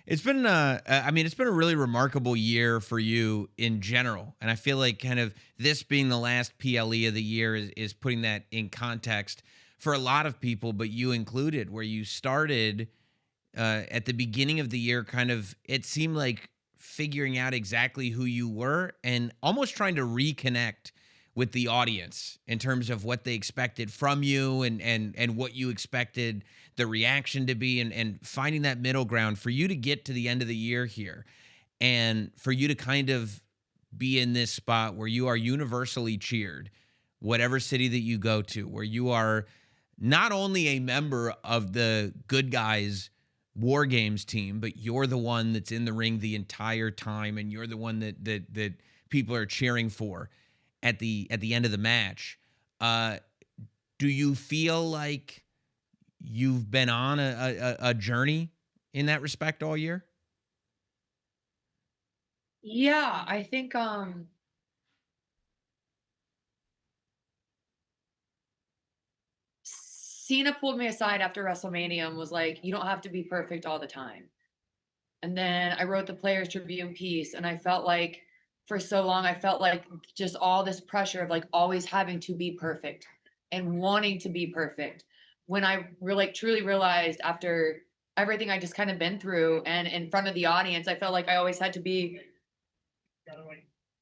Speaker 1: It's been I mean, it's been a really remarkable year for you in general. And I feel like kind of this being the last PLE of the year is putting that in context for a lot of people, but you included, where you started at the beginning of the year, kind of, it seemed like figuring out exactly who you were and almost trying to reconnect with the audience in terms of what they expected from you, and what you expected the reaction to be, and finding that middle ground for you to get to the end of the year here, and for you to kind of be in this spot where you are universally cheered, whatever city that you go to, where you are not only a member of the good guys war games team, but you're the one that's in the ring the entire time, and you're the one that people are cheering for at the end of the match. Uh, do you feel like you've been on a journey in that respect all year?
Speaker 3: Yeah, I think Cena pulled me aside after WrestleMania and was like, "You don't have to be perfect all the time." And then I wrote the Players Tribune piece, and I felt like for so long, I felt like just all this pressure of like always having to be perfect and wanting to be perfect. When I really truly realized, after everything I just kind of been through and in front of the audience, I felt like I always had to be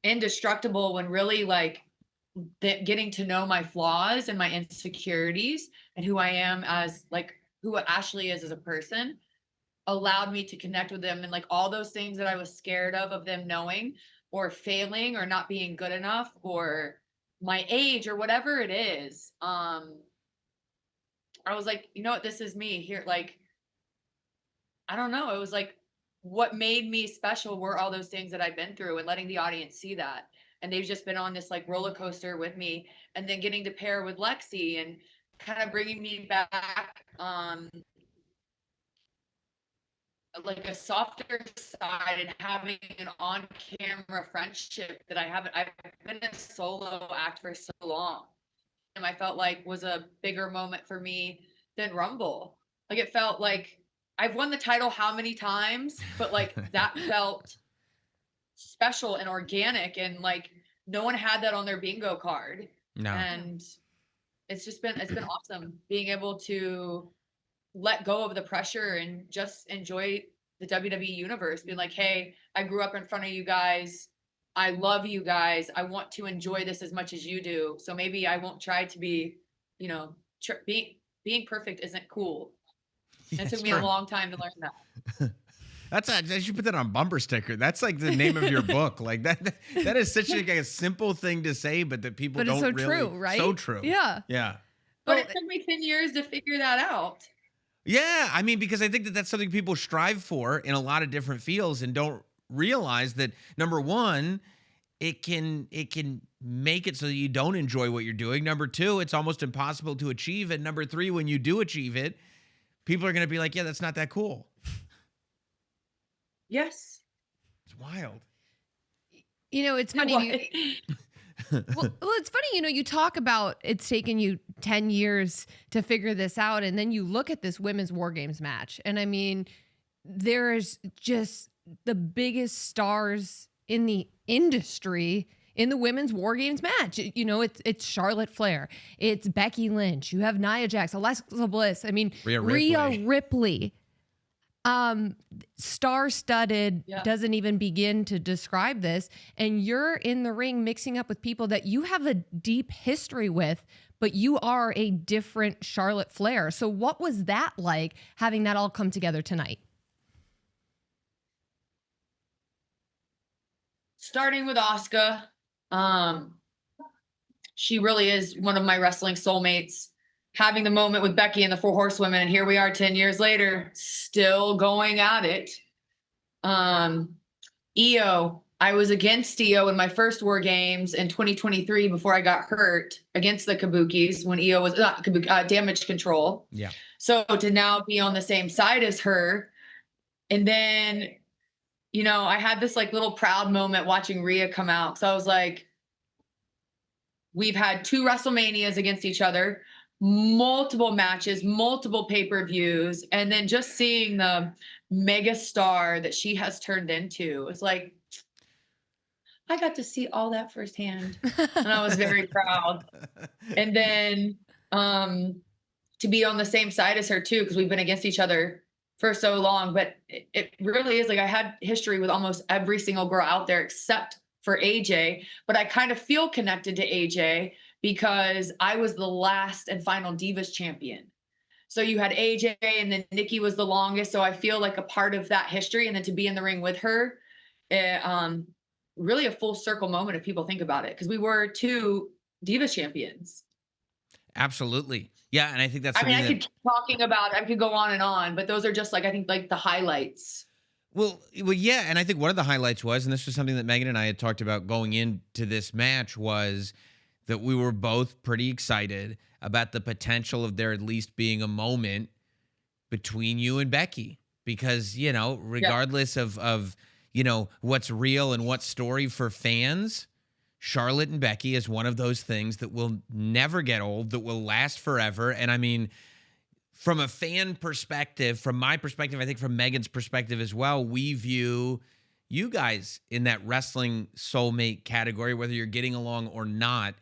Speaker 3: indestructible, when really like getting to know my flaws and my insecurities and who I am as like who Ashley is as a person allowed me to connect with them, and like all those things that I was scared of them knowing, or failing, or not being good enough, or my age, or whatever it is. I was like, you know what, this is me here. Like, I don't know. It was like what made me special were all those things that I've been through, and letting the audience see that. And they've just been on this like roller coaster with me, and then getting to pair with Lexi and kind of bringing me back, like a softer side, and having an on-camera friendship that I've been a solo act for so long, and I felt like was a bigger moment for me than Rumble. Like, it felt like I've won the title how many times, but like that felt special and organic, and like no one had that on their bingo card.
Speaker 1: No.
Speaker 3: And it's been awesome being able to let go of the pressure and just enjoy the WWE universe. Being like, hey, I grew up in front of you guys. I love you guys. I want to enjoy this as much as you do. So maybe I won't try to be, you know, being perfect isn't cool. It
Speaker 1: That's
Speaker 3: took me
Speaker 1: true.
Speaker 3: a long time to learn that.
Speaker 1: I should put that on a bumper sticker. That's like the name of your book. Like that is such a simple thing to say, but that people
Speaker 2: But it's
Speaker 1: don't
Speaker 2: so
Speaker 1: really.
Speaker 2: true, right?
Speaker 1: So true.
Speaker 2: Yeah.
Speaker 1: Yeah.
Speaker 3: But
Speaker 2: Well,
Speaker 3: it took me 10 years to figure that out.
Speaker 1: Yeah. I mean, because I think that that's something people strive for in a lot of different fields and don't realize that, number one, it can make it so that you don't enjoy what you're doing. Number two, it's almost impossible to achieve. And number three, when you do achieve it, people are going to be like, yeah, that's not that cool.
Speaker 3: Yes.
Speaker 1: It's wild.
Speaker 2: you know, it's funny. Well, it's funny, you know, you talk about it's taken you 10 years to figure this out. And then you look at this women's War Games match. And I mean, there's just the biggest stars in the industry in the women's War Games match. You know, it's Charlotte Flair, it's Becky Lynch, you have Nia Jax, Alexa Bliss. I mean,
Speaker 1: Rhea
Speaker 2: Ripley. Star-studded,
Speaker 3: Yeah.
Speaker 2: doesn't even begin to describe this. And you're in the ring mixing up with people that you have a deep history with, but you are a different Charlotte Flair. So what was that like, having that all come together tonight?
Speaker 3: Starting with Asuka, she really is one of my wrestling soulmates. Having the moment with Becky and the Four Horsewomen, and here we are 10 years later, still going at it. Io, I was against Io in my first War Games in 2023 before I got hurt against the Kabukis when Io was not Damage Control.
Speaker 1: Yeah.
Speaker 3: So to now be on the same side as her, and then, you know, I had this like little proud moment watching Rhea come out. So I was like, we've had 2 WrestleManias against each other, multiple matches, multiple pay-per-views, and then just seeing the mega star that she has turned into. It's like, I got to see all that firsthand, and I was very proud. And then to be on the same side as her too, because we've been against each other for so long. But it really is like I had history with almost every single girl out there except for AJ, but I kind of feel connected to AJ because I was the last and final Divas champion. So you had AJ and then Nikki was the longest. So I feel like a part of that history, and then to be in the ring with her, really a full circle moment if people think about it, because we were 2 Divas champions.
Speaker 1: Absolutely. Yeah. And I think that's
Speaker 3: I mean,
Speaker 1: something
Speaker 3: I could keep talking about, I could go on and on, but those are just like, I think like the highlights.
Speaker 1: Well, yeah, and I think one of the highlights was, and this was something that Megan and I had talked about going into this match, was that we were both pretty excited about the potential of there at least being a moment between you and Becky, because, you know, regardless of you know, what's real and what's story for fans, Charlotte and Becky is one of those things that will never get old, that will last forever. And I mean, from a fan perspective, from my perspective, I think from Megan's perspective as well, we view you guys in that wrestling soulmate category, whether you're getting along or not.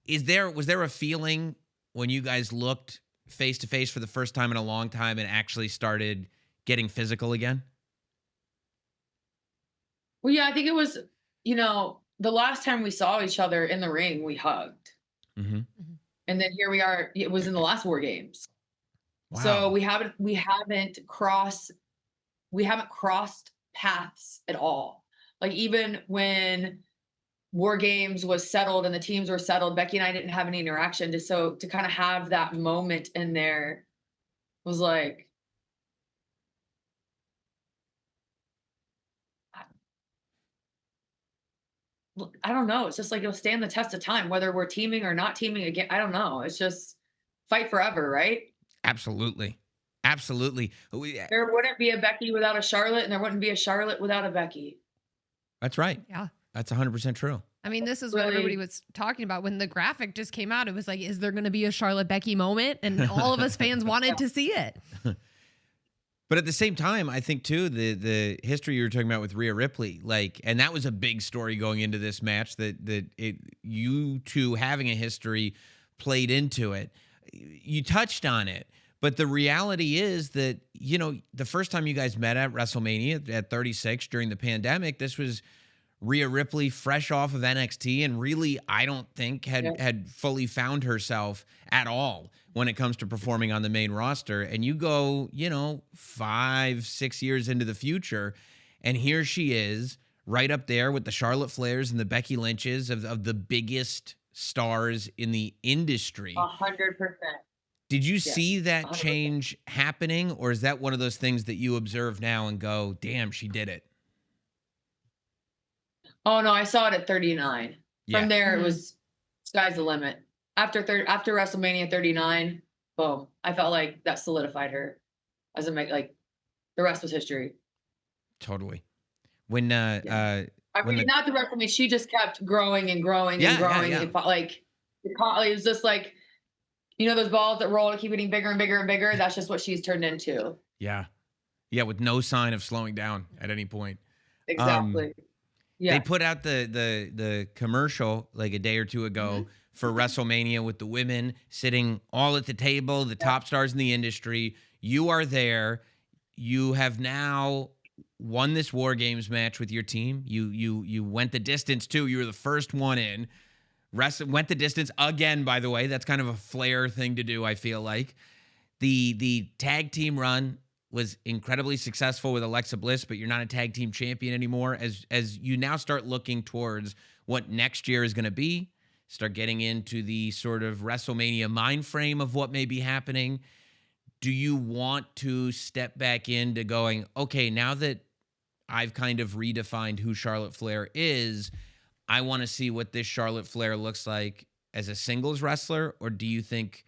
Speaker 1: Was there a feeling when you guys looked face to face for the first time in a long time and actually started getting physical again?
Speaker 3: Well, yeah, I think it was, you know, the last time we saw each other in the ring, we hugged.
Speaker 1: Mm-hmm.
Speaker 3: And then here we are, it was in the last War Games.
Speaker 1: Wow.
Speaker 3: So we haven't crossed paths at all. Like even when War Games was settled and the teams were settled, Becky and I didn't have any interaction. So to kind of have that moment in there was like, I don't know. It's just like it'll stand the test of time, whether we're teaming or not teaming again. I don't know. It's just fight forever, right?
Speaker 1: Absolutely. Absolutely.
Speaker 3: There wouldn't be a Becky without a Charlotte, and there wouldn't be a Charlotte without a Becky.
Speaker 1: That's right.
Speaker 2: Yeah.
Speaker 1: That's 100% true.
Speaker 2: I mean, this is what everybody was talking about when the graphic just came out. It was like, is there going to be a Charlotte Becky moment? And all of us fans wanted to see it.
Speaker 1: But at the same time, I think too, the history you were talking about with Rhea Ripley, like, and that was a big story going into this match, that you two having a history played into it. You touched on it, but the reality is that, the first time you guys met at WrestleMania at 36 during the pandemic, this was Rhea Ripley fresh off of NXT, and really, I don't think had fully found herself at all when it comes to performing on the main roster. And you go, 5-6 years into the future, and here she is right up there with the Charlotte Flairs and the Becky Lynches of the biggest stars in the industry.
Speaker 3: 100%.
Speaker 1: Did you
Speaker 3: Yes,
Speaker 1: see that
Speaker 3: 100%.
Speaker 1: change happening, or is that one of those things that you observe now and go, damn, she did it?
Speaker 3: Oh no, I saw it at 39.
Speaker 1: Yeah.
Speaker 3: From there,
Speaker 2: Mhm.
Speaker 3: it was sky's the limit. After WrestleMania 39, boom, I felt like that solidified her as like the rest was history.
Speaker 1: Totally. When
Speaker 3: I
Speaker 1: when
Speaker 3: mean,
Speaker 1: the
Speaker 3: not the WrestleMania. She just kept growing and growing and
Speaker 1: Yeah, yeah,
Speaker 3: growing.
Speaker 1: yeah.
Speaker 3: It felt like it was just like, those balls that roll and keep getting bigger and bigger and bigger. That's just what she's turned into.
Speaker 1: Yeah. Yeah, with no sign of slowing down at any point.
Speaker 3: Exactly.
Speaker 1: They
Speaker 3: Yeah.
Speaker 1: put out the commercial like a day or two ago for WrestleMania with the women sitting all at the table, the top stars in the industry. You are there. You have now won this War Games match with your team. You went the distance too. You were the first one in. Went the distance again, by the way. That's kind of a Flair thing to do, I feel like. The tag team run was incredibly successful with Alexa Bliss, but you're not a tag team champion anymore. As you now start looking towards what next year is going to be, start getting into the sort of WrestleMania mind frame of what may be happening. Do you want to step back into going, okay, now that I've kind of redefined who Charlotte Flair is, I want to see what this Charlotte Flair looks like as a singles wrestler? Or do you think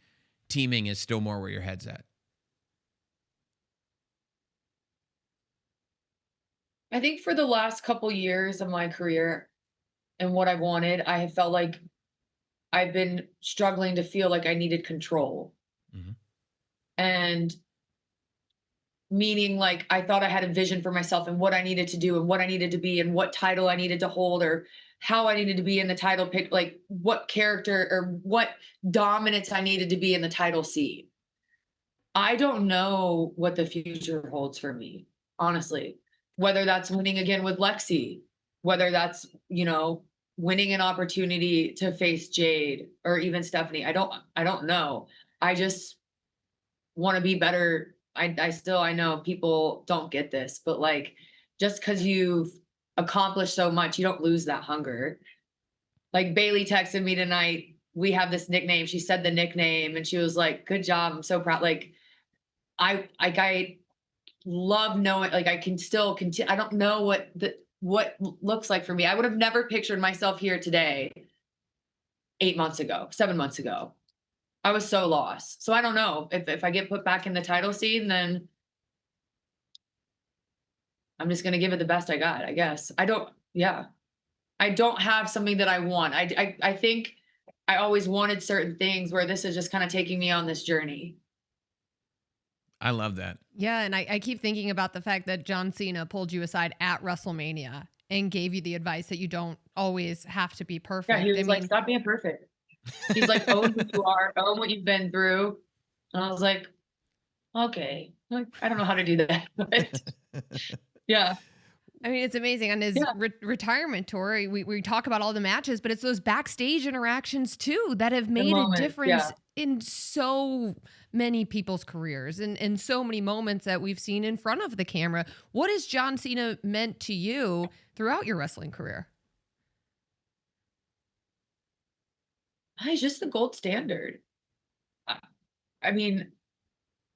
Speaker 1: teaming is still more where your head's at?
Speaker 3: I think for the last couple years of my career and what I wanted, I have felt like I've been struggling to feel like I needed control.
Speaker 1: Mhm.
Speaker 3: And meaning like I thought I had a vision for myself and what I needed to do and what I needed to be and what title I needed to hold or how I needed to be in the title pick, like what character or what dominance I needed to be in the title scene. I don't know what the future holds for me, honestly. Whether that's winning again with Lexi, whether that's, winning an opportunity to face Jade or even Stephanie. I don't know. I just want to be better. I know people don't get this, but like just because you've accomplished so much, you don't lose that hunger. Like Bailey texted me tonight. We have this nickname. She said the nickname and she was like, "Good job. I'm so proud." Like I love knowing, like I can still continue. I don't know what looks like for me. I would have never pictured myself here today 8 months ago, 7 months ago. I was so lost. So I don't know if I get put back in the title scene, then I'm just gonna give it the best I got, I guess. Yeah. I don't have something that I want. I think I always wanted certain things where this is just kind of taking me on this journey.
Speaker 1: I love that.
Speaker 2: Yeah, and I keep thinking about the fact that John Cena pulled you aside at WrestleMania and gave you the advice that you don't always have to be perfect.
Speaker 3: Yeah, he was like, "Stop being perfect." He's like, "Own who you are, own what you've been through." And I was like, "Okay." Like, I don't know how to do that, but yeah.
Speaker 2: I mean, it's amazing. On his
Speaker 3: Yeah.
Speaker 2: retirement tour, we talk about all the matches, but it's those backstage interactions too that have made a
Speaker 3: moments,
Speaker 2: difference
Speaker 3: yeah.
Speaker 2: in so many people's careers and so many moments that we've seen in front of the camera. What has John Cena meant to you throughout your wrestling career?
Speaker 3: He's just the gold standard. I I mean,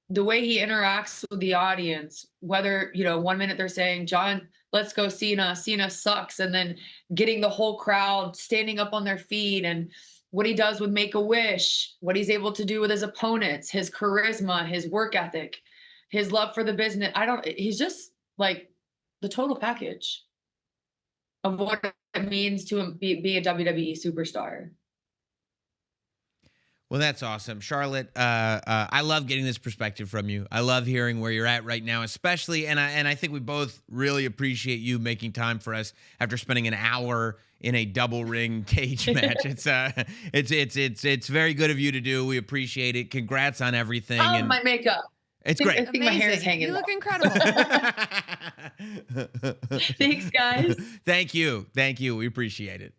Speaker 3: the way he interacts with the audience, whether, 1 minute they're saying, "John, let's go Cena, Cena sucks," and then getting the whole crowd standing up on their feet, and what he does with Make-A-Wish, what he's able to do with his opponents, his charisma, his work ethic, his love for the business. He's just like the total package of what it means to be a WWE superstar.
Speaker 1: Well, that's awesome. Charlotte, I love getting this perspective from you. I love hearing where you're at right now, especially, and I think we both really appreciate you making time for us after spending an hour in a double ring cage match. It's very good of you to do. We appreciate it. Congrats on everything.
Speaker 3: Oh,
Speaker 1: And
Speaker 3: my makeup.
Speaker 1: it's
Speaker 3: I
Speaker 1: great.
Speaker 3: think my hair is
Speaker 2: Amazing.
Speaker 3: hanging
Speaker 2: You look
Speaker 3: low.
Speaker 2: incredible.
Speaker 3: Thanks, guys.
Speaker 1: Thank you. Thank you. We appreciate it.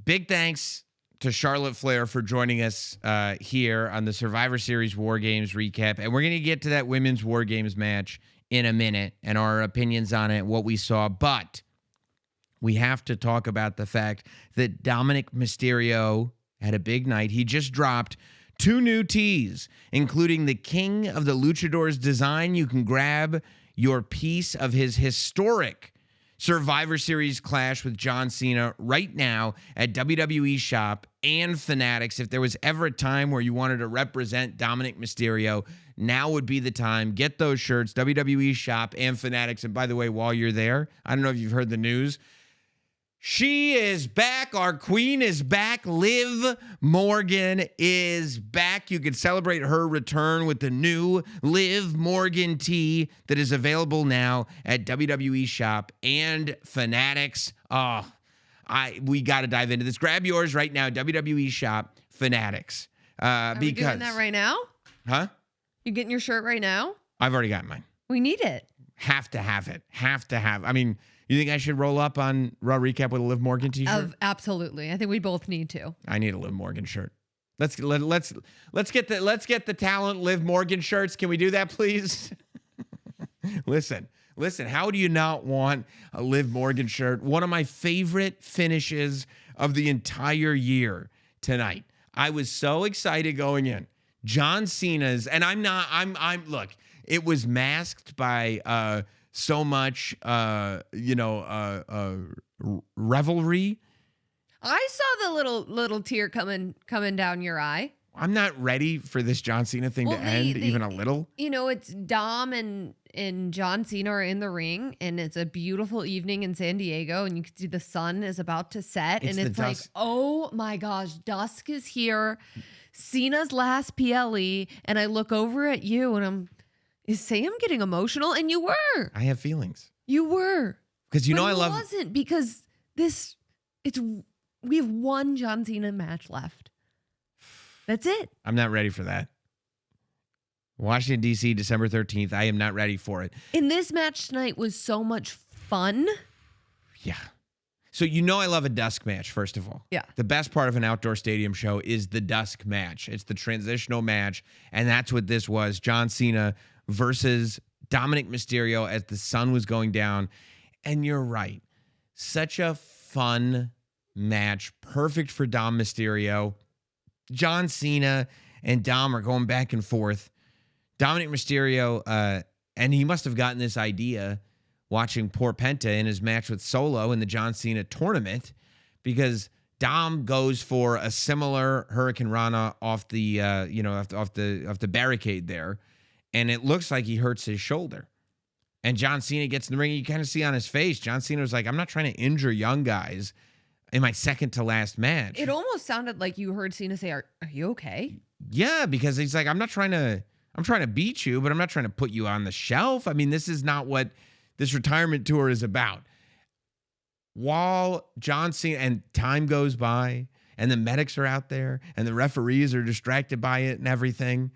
Speaker 1: Big thanks to Charlotte Flair for joining us here on the Survivor Series War Games recap. And we're going to get to that women's War Games match in a minute and our opinions on it, what we saw. But we have to talk about the fact that Dominic Mysterio had a big night. He just dropped 2 new tees, including the King of the Luchadors design. You can grab your piece of his historic Survivor Series clash with John Cena right now at WWE Shop and Fanatics. If there was ever a time where you wanted to represent Dominic Mysterio, now would be the time. Get those shirts, WWE Shop and Fanatics. And by the way, while you're there, I don't know if you've heard the news. She is back. Our queen is back. Liv Morgan is back. You can celebrate her return with the new Liv Morgan tee that is available now at WWE Shop and Fanatics. Oh, we got to dive into this. Grab yours right now. WWE Shop, Fanatics.
Speaker 2: Are we doing that right now?
Speaker 1: Huh?
Speaker 2: You getting your shirt right now?
Speaker 1: I've already got mine.
Speaker 2: We need it.
Speaker 1: Have to have it. Have to have. I mean, you think I should roll up on Raw Recap with a Liv Morgan t-shirt?
Speaker 2: Absolutely. I think we both need to.
Speaker 1: I need a Liv Morgan shirt. Let's get the talent Liv Morgan shirts. Can we do that, please? Listen. How do you not want a Liv Morgan shirt? One of my favorite finishes of the entire year tonight. I was so excited going in. John Cena's, and look, it was masked by so much revelry.
Speaker 2: I saw the little tear coming down your eye.
Speaker 1: I'm not ready for this John Cena thing to end even a little.
Speaker 2: You know, it's Dom and John Cena are in the ring, and it's a beautiful evening in San Diego, and you can see the sun is about to set, and it's like, oh my gosh, dusk is here. Cena's last PLE, and I look over at you, and is Sam getting emotional? And you were.
Speaker 1: I have feelings.
Speaker 2: You were.
Speaker 1: Because I love.
Speaker 2: It wasn't because we have one John Cena match left. That's it.
Speaker 1: I'm not ready for that. Washington, D.C., December 13th. I am not ready for it.
Speaker 2: And this match tonight was so much fun.
Speaker 1: Yeah. So I love a dusk match, first of all.
Speaker 2: Yeah.
Speaker 1: The best part of an outdoor stadium show is the dusk match. It's the transitional match, and that's what this was. John Cena versus Dominic Mysterio as the sun was going down. And you're right. Such a fun match. Perfect for Dom Mysterio. John Cena and Dom are going back and forth. Dominic Mysterio, and he must have gotten this idea watching poor Penta in his match with Solo in the John Cena tournament, because Dom goes for a similar Hurricane Rana off the off the barricade there, and it looks like he hurts his shoulder. And John Cena gets in the ring, and you kind of see on his face, John Cena was like, I'm not trying to injure young guys in my second to last match.
Speaker 2: It almost sounded like you heard Cena say, are you okay?
Speaker 1: Yeah, because he's like, I'm trying to beat you, but I'm not trying to put you on the shelf. I mean, this is not what this retirement tour is about. While John Cena, and time goes by, and the medics are out there, and the referees are distracted by it and everything.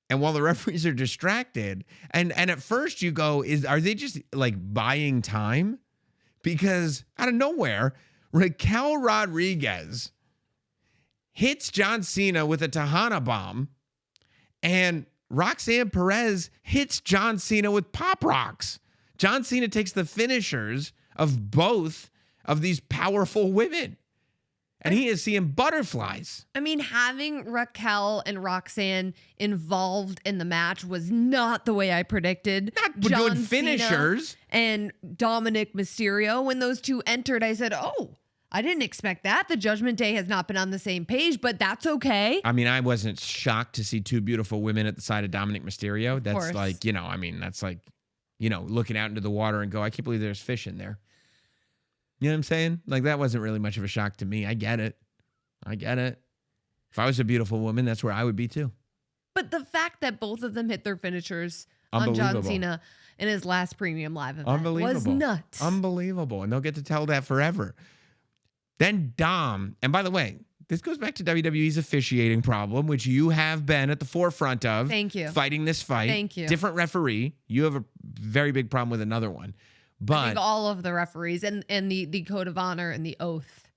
Speaker 1: And while the referees are distracted, and at first you go, are they just like buying time? Because out of nowhere, Raquel Rodriguez hits John Cena with a Tejana bomb, and Roxanne Perez hits John Cena with Pop Rocks. John Cena takes the finishers of both of these powerful women, and he is seeing butterflies.
Speaker 2: I mean, having Raquel and Roxanne involved in the match was not the way I predicted.
Speaker 1: Not doing finishers.
Speaker 2: Cena and Dominic Mysterio. When those two entered, I said, oh, I didn't expect that. The Judgment Day has not been on the same page, but that's okay.
Speaker 1: I mean, I wasn't shocked to see two beautiful women at the side of Dominic Mysterio. That's
Speaker 2: course.
Speaker 1: like, that's like, looking out into the water and go, I can't believe there's fish in there. You know what I'm saying? Like, that wasn't really much of a shock to me. I get it. If I was a beautiful woman, that's where I would be too.
Speaker 2: But the fact that both of them hit their finishers on John
Speaker 1: Unbelievable.
Speaker 2: Cena in his last Premium Live event was
Speaker 1: Unbelievable.
Speaker 2: nuts.
Speaker 1: Unbelievable. And they'll get to tell that forever. Then Dom, and by the way, this goes back to WWE's officiating problem, which you have been at the forefront of.
Speaker 2: Thank you.
Speaker 1: Fighting this fight.
Speaker 2: Thank you.
Speaker 1: Different referee. You have a very big problem with another one.
Speaker 2: I
Speaker 1: But
Speaker 2: think all of the referees and the code of honor and the oath.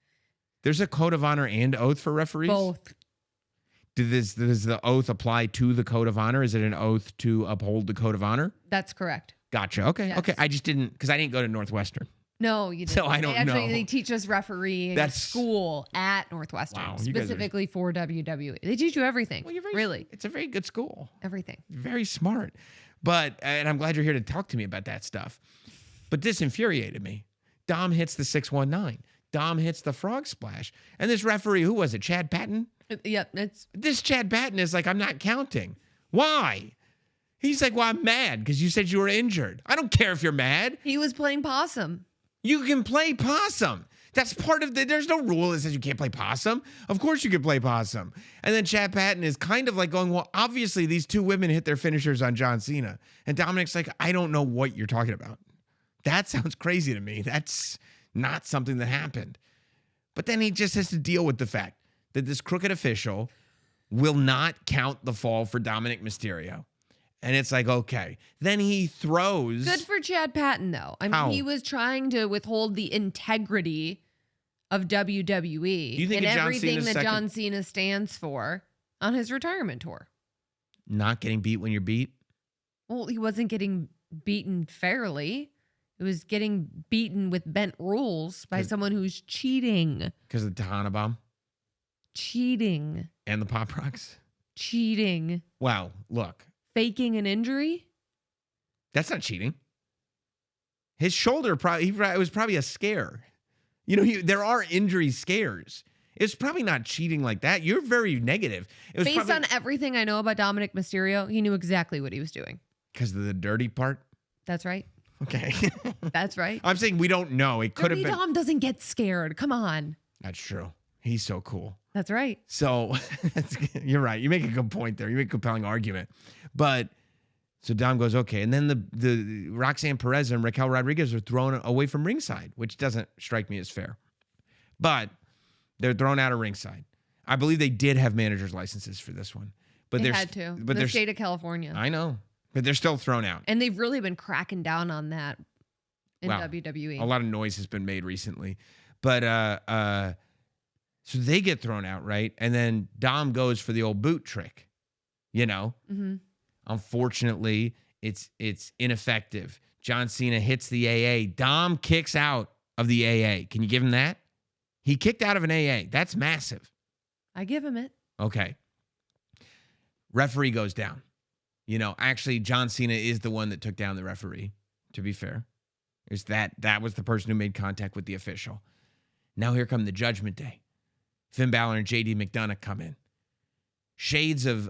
Speaker 1: there's a code of honor and oath for referees?
Speaker 2: Both.
Speaker 1: Does the oath apply to the code of honor? Is it an oath to uphold the code of honor?
Speaker 2: That's correct.
Speaker 1: Gotcha. Okay.
Speaker 2: Yes.
Speaker 1: Okay. I just didn't, because I didn't go to Northwestern.
Speaker 2: No, you didn't.
Speaker 1: So I don't
Speaker 2: Actually,
Speaker 1: know.
Speaker 2: they teach us refereeing
Speaker 1: That's-
Speaker 2: school at Northwestern,
Speaker 1: Wow, you guys are-
Speaker 2: specifically for WWE. They teach you everything.
Speaker 1: Well, you're very,
Speaker 2: really,
Speaker 1: It's a very good school.
Speaker 2: everything.
Speaker 1: Very smart. But, and I'm glad you're here to talk to me about that stuff. But this infuriated me. Dom hits the 619. Dom hits the frog splash. And this referee, who was it? Chad Patton?
Speaker 2: Yep, it's
Speaker 1: This Chad Patton is like, I'm not counting. Why? He's like, well, I'm mad because you said you were injured. I don't care if you're mad.
Speaker 2: he was playing possum.
Speaker 1: You can play possum. That's part of there's no rule that says you can't play possum. Of course you can play possum. And then Chad Patton is kind of like going, well, obviously these two women hit their finishers on John Cena. And Dominic's like, I don't know what you're talking about. That sounds crazy to me. That's not something that happened. But then he just has to deal with the fact that this crooked official will not count the fall for Dominic Mysterio. And it's like, okay. Then he throws.
Speaker 2: Good for Chad Patton, though. I mean,
Speaker 1: How?
Speaker 2: he was trying to withhold the integrity of WWE
Speaker 1: You think
Speaker 2: and
Speaker 1: of John
Speaker 2: everything
Speaker 1: Cena's
Speaker 2: that
Speaker 1: second-
Speaker 2: John Cena stands for on his retirement tour.
Speaker 1: Not getting beat when you're beat.
Speaker 2: Well, he wasn't getting beaten fairly. He was getting beaten with bent rules by
Speaker 1: Good.
Speaker 2: someone who's cheating.
Speaker 1: Because of the Tahana Bomb
Speaker 2: Cheating.
Speaker 1: and the Pop Rocks.
Speaker 2: Cheating.
Speaker 1: Wow, look,
Speaker 2: Faking an injury?
Speaker 1: that's not cheating. His shoulder it was probably a scare. You know, there are injury scares. It's probably not cheating like that. You're very negative. It was
Speaker 2: Based on everything I know about Dominic Mysterio, he knew exactly what he was doing.
Speaker 1: because of the dirty part.
Speaker 2: That's right.
Speaker 1: Okay,
Speaker 2: That's right.
Speaker 1: I'm saying we don't know. It could have
Speaker 2: Dirty
Speaker 1: been.
Speaker 2: Dom doesn't get scared. Come on.
Speaker 1: That's true. He's so cool.
Speaker 2: That's right.
Speaker 1: So you're right. You make a good point there. You make a compelling argument. But so Dom goes, okay. And then the Roxanne Perez and Raquel Rodriguez are thrown away from ringside, which doesn't strike me as fair. But they're thrown out of ringside. I believe they did have managers' licenses for this one. But
Speaker 2: They
Speaker 1: they're
Speaker 2: had to.
Speaker 1: But
Speaker 2: the
Speaker 1: they're
Speaker 2: state of California.
Speaker 1: I know. But they're still thrown out.
Speaker 2: And they've really been cracking down on that in
Speaker 1: Wow.
Speaker 2: WWE.
Speaker 1: A lot of noise has been made recently. But so they get thrown out, right? And then Dom goes for the old boot trick. You know?
Speaker 2: hmm
Speaker 1: Unfortunately, it's ineffective. John Cena hits the AA. Dom kicks out of the AA. Can you give him that? He kicked out of an AA. That's massive.
Speaker 2: I give him it.
Speaker 1: Okay. Referee goes down. You know, actually, John Cena is the one that took down the referee, to be fair. Is that was the person who made contact with the official. Now here come the Judgment Day. Finn Balor and JD McDonough come in. Shades of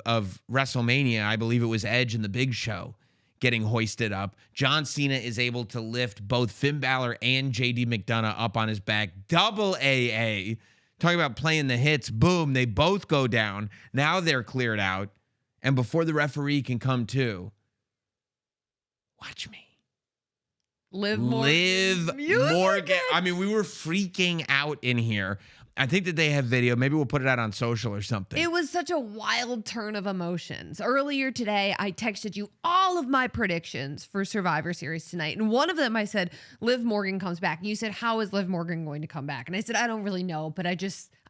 Speaker 1: WrestleMania, I believe it was Edge and the Big Show getting hoisted up. John Cena is able to lift both Finn Balor and JD McDonough up on his back. Double AA. Talking about playing the hits. Boom, they both go down. Now they're cleared out. And before the referee can come to, watch me.
Speaker 2: Liv
Speaker 1: Liv Morgan. I mean, we were freaking out in here. I think that they have video. Maybe we'll put it out on social or something.
Speaker 2: It was such a wild turn of emotions. Earlier today, I texted you all of my predictions for Survivor Series tonight. And one of them, I said, Liv Morgan comes back. And you said, how is Liv Morgan going to come back? And I said, I don't really know, but I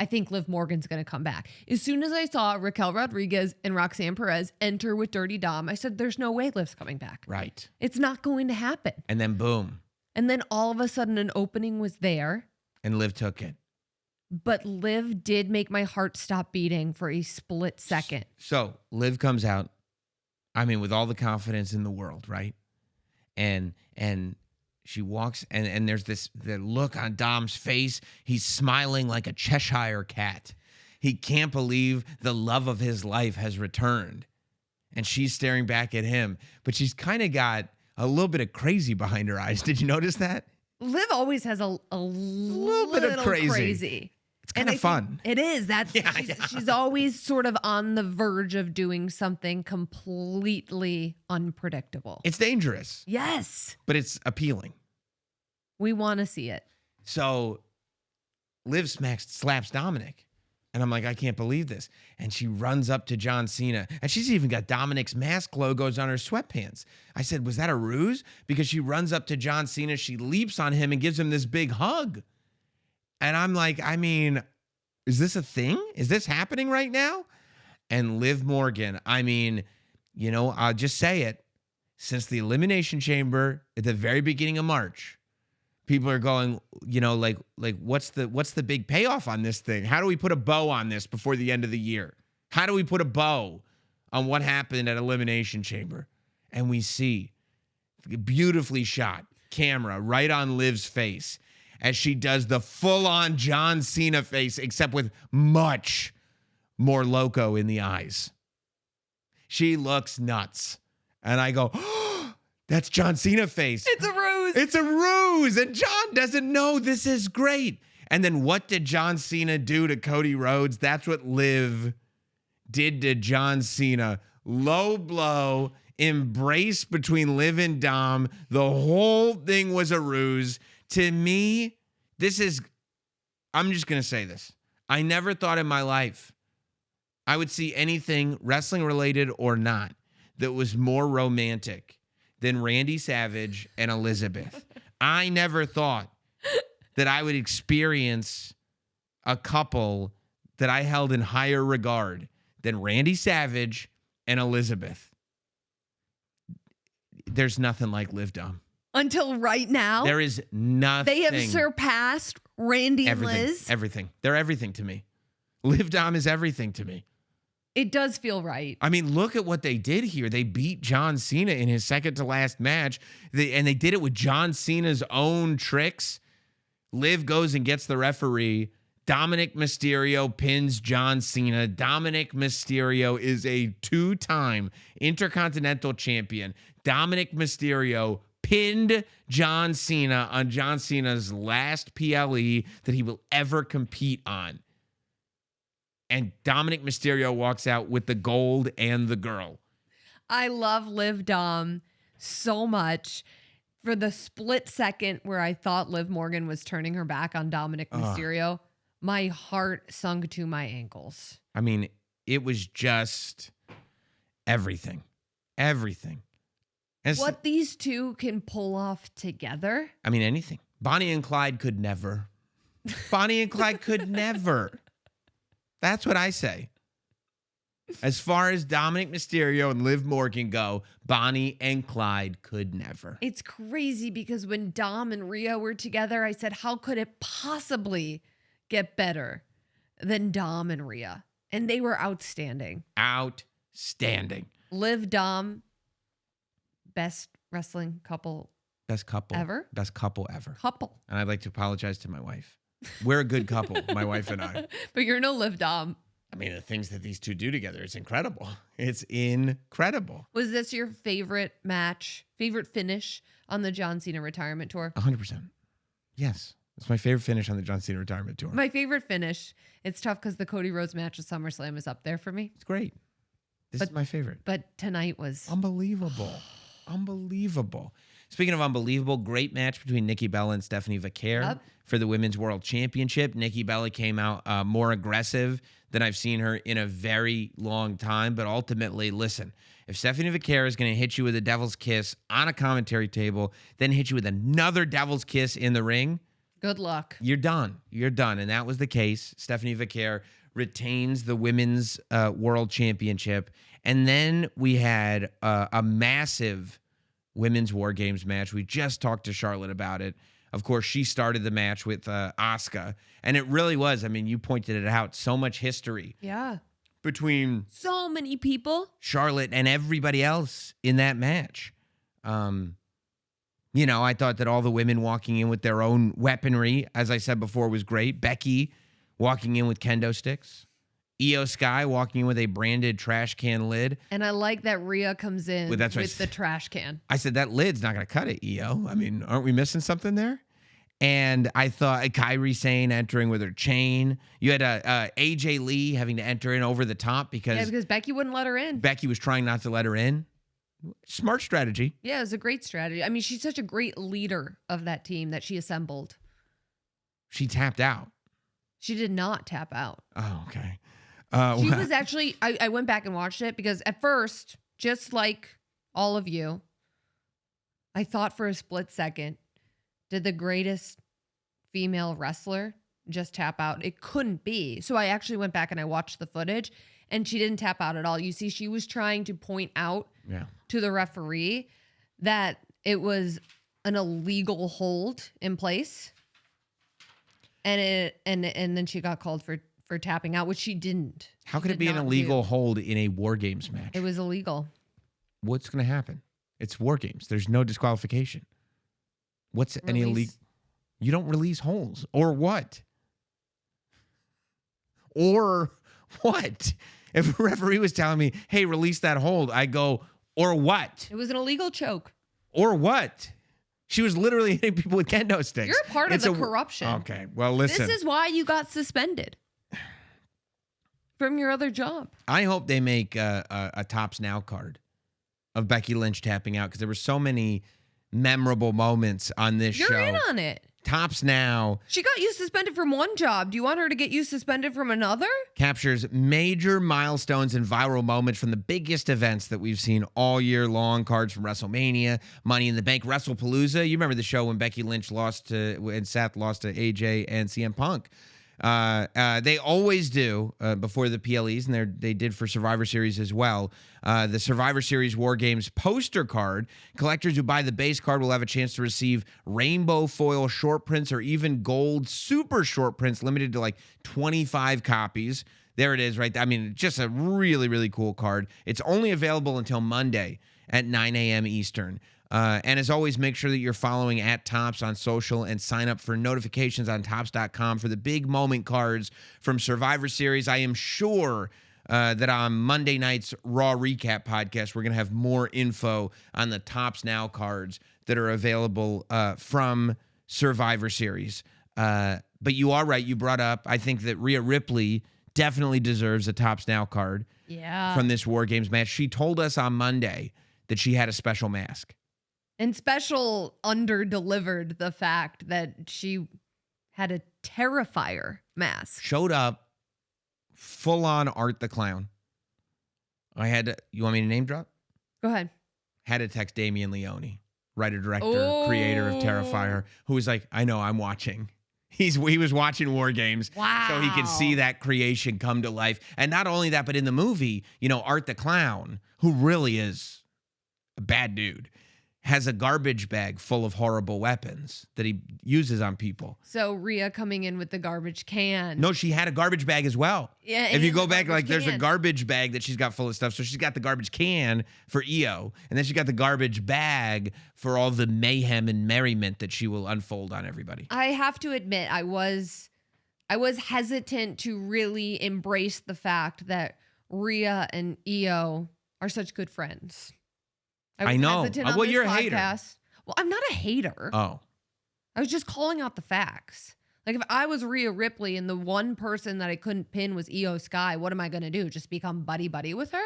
Speaker 2: think Liv Morgan's going to come back. As soon as I saw Raquel Rodriguez and Roxanne Perez enter with Dirty Dom, I said, there's no way Liv's coming back.
Speaker 1: Right.
Speaker 2: It's not going to happen.
Speaker 1: And then boom.
Speaker 2: And then all of a sudden, an opening was there.
Speaker 1: And Liv took it.
Speaker 2: But Liv did make my heart stop beating for a split second.
Speaker 1: So Liv comes out, I mean, with all the confidence in the world, right? And she walks, and there's the look on Dom's face. He's smiling like a Cheshire cat. He can't believe the love of his life has returned. And she's staring back at him, but she's kind of got a little bit of crazy behind her eyes. Did you notice that?
Speaker 2: Liv always has a little
Speaker 1: bit of crazy. kind of fun.
Speaker 2: It is.
Speaker 1: Yeah,
Speaker 2: She's always sort of on the verge of doing something completely unpredictable.
Speaker 1: It's dangerous,
Speaker 2: Yes.
Speaker 1: but it's appealing.
Speaker 2: We want to see it.
Speaker 1: So Liv slaps Dominic. And I'm like, I can't believe this. And she runs up to John Cena. And she's even got Dominic's mask logos on her sweatpants. I said, was that a ruse? Because she runs up to John Cena. She leaps on him and gives him this big hug. And I'm like, I mean, is this a thing? Is this happening right now? And Liv Morgan, I mean, you know, I'll just say it. Since the Elimination Chamber at the very beginning of March, people are going, you know, like what's the big payoff on this thing? How do we put a bow on this before the end of the year? How do we put a bow on what happened at Elimination Chamber? And we see beautifully shot camera right on Liv's face as she does the full-on John Cena face, except with much more loco in the eyes. She looks nuts. And I go, oh, that's John Cena face.
Speaker 2: It's a ruse.
Speaker 1: It's a ruse. And John doesn't know this is great. And then what did John Cena do to Cody Rhodes? That's what Liv did to John Cena. Low blow, embrace between Liv and Dom. The whole thing was a ruse. To me, I'm just going to say this. I never thought in my life I would see anything wrestling related or not that was more romantic than Randy Savage and Elizabeth. I never thought that I would experience a couple that I held in higher regard than Randy Savage and Elizabeth. There's nothing like Liv Dom.
Speaker 2: Until right now.
Speaker 1: There is nothing.
Speaker 2: They have surpassed Randy and Liz.
Speaker 1: Everything. They're everything to me. Liv Dom is everything to me.
Speaker 2: It does feel right.
Speaker 1: I mean, look at what they did here. They beat John Cena in his second to last match. And they did it with John Cena's own tricks. Liv goes and gets the referee. Dominic Mysterio pins John Cena. Dominic Mysterio is a 2-time Intercontinental Champion. Dominic Mysterio pinned John Cena on John Cena's last PLE that he will ever compete on. And Dominic Mysterio walks out with the gold and the girl.
Speaker 2: I love Liv Dom so much. For the split second where I thought Liv Morgan was turning her back on Dominic Mysterio, my heart sunk to my ankles.
Speaker 1: I mean, it was just everything. Everything. And
Speaker 2: what these two can pull off together.
Speaker 1: I mean, anything. Bonnie and Clyde could never. Bonnie and Clyde could never. That's what I say. As far as Dominic Mysterio and Liv Morgan go, Bonnie and Clyde could never.
Speaker 2: It's crazy because when Dom and Rhea were together, I said, how could it possibly get better than Dom and Rhea? And they were outstanding.
Speaker 1: Outstanding.
Speaker 2: Liv Dom, best wrestling couple.
Speaker 1: Best couple.
Speaker 2: Ever?
Speaker 1: Best couple ever.
Speaker 2: Couple.
Speaker 1: And I'd like to apologize to my wife. We're a good couple, my wife and I.
Speaker 2: But you're no Liv Dom.
Speaker 1: I mean, the things that these two do together, it's incredible. It's incredible.
Speaker 2: Was this your favorite match, favorite finish on the John Cena retirement tour?
Speaker 1: 100%. Yes. It's my favorite finish on the John Cena retirement tour.
Speaker 2: My favorite finish. It's tough because the Cody Rhodes match at SummerSlam is up there for me.
Speaker 1: It's great. This is my favorite.
Speaker 2: But tonight was
Speaker 1: unbelievable. Unbelievable. Speaking of unbelievable, great match between Nikki Bella and Stephanie Vaquer for the Women's World Championship. Nikki Bella came out more aggressive than I've seen her in a very long time. But ultimately, listen, if Stephanie Vaquer is going to hit you with a devil's kiss on a commentary table, then hit you with another devil's kiss in the ring,
Speaker 2: good luck.
Speaker 1: You're done. You're done. And that was the case. Stephanie Vaquer retains the Women's World Championship. And then we had a massive Women's War Games match. We just talked to Charlotte about it. Of course, she started the match with Asuka. And it really was, I mean, you pointed it out, so much history.
Speaker 2: Yeah.
Speaker 1: Between
Speaker 2: so many people.
Speaker 1: Charlotte and everybody else in that match. You know, I thought that all the women walking in with their own weaponry, as I said before, was great. Becky walking in with kendo sticks. Io Sky walking in with a branded trash can lid.
Speaker 2: And I like that Rhea comes in
Speaker 1: with
Speaker 2: the trash can.
Speaker 1: I said, that lid's not going to cut it, Io. I mean, aren't we missing something there? And I thought Kyrie Sane entering with her chain. You had AJ Lee having to enter in over the top
Speaker 2: Yeah, because Becky wouldn't let her in.
Speaker 1: Becky was trying not to let her in. Smart strategy.
Speaker 2: Yeah, it was a great strategy. I mean, she's such a great leader of that team that she assembled.
Speaker 1: She tapped out.
Speaker 2: She did not tap out.
Speaker 1: Oh, okay.
Speaker 2: She was actually, I went back and watched it because at first, just like all of you, I thought for a split second, did the greatest female wrestler just tap out? It couldn't be. So I actually went back and I watched the footage and she didn't tap out at all. You see, she was trying to point out to the referee that it was an illegal hold in place. And then she got called for tapping out, which she didn't.
Speaker 1: How could it be an illegal hold in a War Games match?
Speaker 2: It was illegal.
Speaker 1: What's going to happen? It's War Games. There's no disqualification. What's any illegal? You don't release holds. Or what? Or what? If a referee was telling me, hey, release that hold, I go, or what?
Speaker 2: It was an illegal choke.
Speaker 1: Or what? She was literally hitting people with kendo sticks.
Speaker 2: You're a part of the corruption.
Speaker 1: Okay, well, listen.
Speaker 2: This is why you got suspended from your other job.
Speaker 1: I hope they make a Tops Now card of Becky Lynch tapping out because there were so many memorable moments on this show.
Speaker 2: You're in on it.
Speaker 1: Tops Now.
Speaker 2: She got you suspended from one job. Do you want her to get you suspended from another?
Speaker 1: Captures major milestones and viral moments from the biggest events that we've seen all year long. Cards from WrestleMania, Money in the Bank, WrestlePalooza. You remember the show when Becky Lynch and Seth lost to AJ and CM Punk. They always do before the PLEs, and they did for Survivor Series as well. The Survivor Series War Games poster card. Collectors who buy the base card will have a chance to receive rainbow foil short prints or even gold super short prints, limited to like 25 copies. There it is, right? I mean, just a really, really cool card. It's only available until Monday at 9 a.m. Eastern. And as always, make sure that you're following @Tops on social and sign up for notifications on Tops.com for the big moment cards from Survivor Series. I am sure that on Monday night's Raw Recap podcast, we're going to have more info on the Tops Now cards that are available from Survivor Series. But you are right. You brought up, I think that Rhea Ripley definitely deserves a Tops Now card from this War Games match. She told us on Monday that she had a special mask.
Speaker 2: And special under-delivered the fact that she had a Terrifier mask.
Speaker 1: Showed up full-on Art the Clown. You want me to name drop?
Speaker 2: Go ahead.
Speaker 1: Had to text Damian Leone, writer, director, creator of Terrifier, who was like, I know, I'm watching. He was watching War Games.
Speaker 2: Wow.
Speaker 1: So he could see that creation come to life. And not only that, but in the movie, Art the Clown, who really is a bad dude, has a garbage bag full of horrible weapons that he uses on people.
Speaker 2: So Rhea coming in with the garbage can.
Speaker 1: No, she had a garbage bag as well.
Speaker 2: Yeah.
Speaker 1: If you go back, there's a garbage bag that she's got full of stuff. So she's got the garbage can for EO, and then she got the garbage bag for all the mayhem and merriment that she will unfold on everybody.
Speaker 2: I have to admit, I was hesitant to really embrace the fact that Rhea and EO are such good friends.
Speaker 1: I know.
Speaker 2: Well,
Speaker 1: you're a hater.
Speaker 2: Well, I'm not a hater.
Speaker 1: Oh.
Speaker 2: I was just calling out the facts. Like if I was Rhea Ripley and the one person that I couldn't pin was Io Sky, what am I going to do? Just become buddy-buddy with her?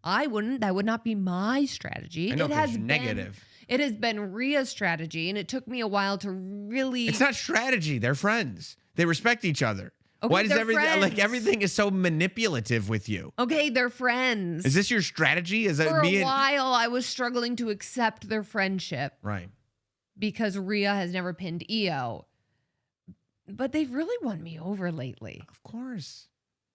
Speaker 2: I wouldn't. That would not be my strategy.
Speaker 1: I know, 'cause you're negative.
Speaker 2: It has been Rhea's strategy, and it took me a while to really...
Speaker 1: It's not strategy. They're friends. They respect each other.
Speaker 2: Okay,
Speaker 1: Why does
Speaker 2: friends.
Speaker 1: everything is so manipulative with you?
Speaker 2: Okay, they're friends.
Speaker 1: Is this your strategy? Is that
Speaker 2: For a while, I was struggling to accept their friendship.
Speaker 1: Right.
Speaker 2: Because Rhea has never pinned Io. But they've really won me over lately.
Speaker 1: Of course.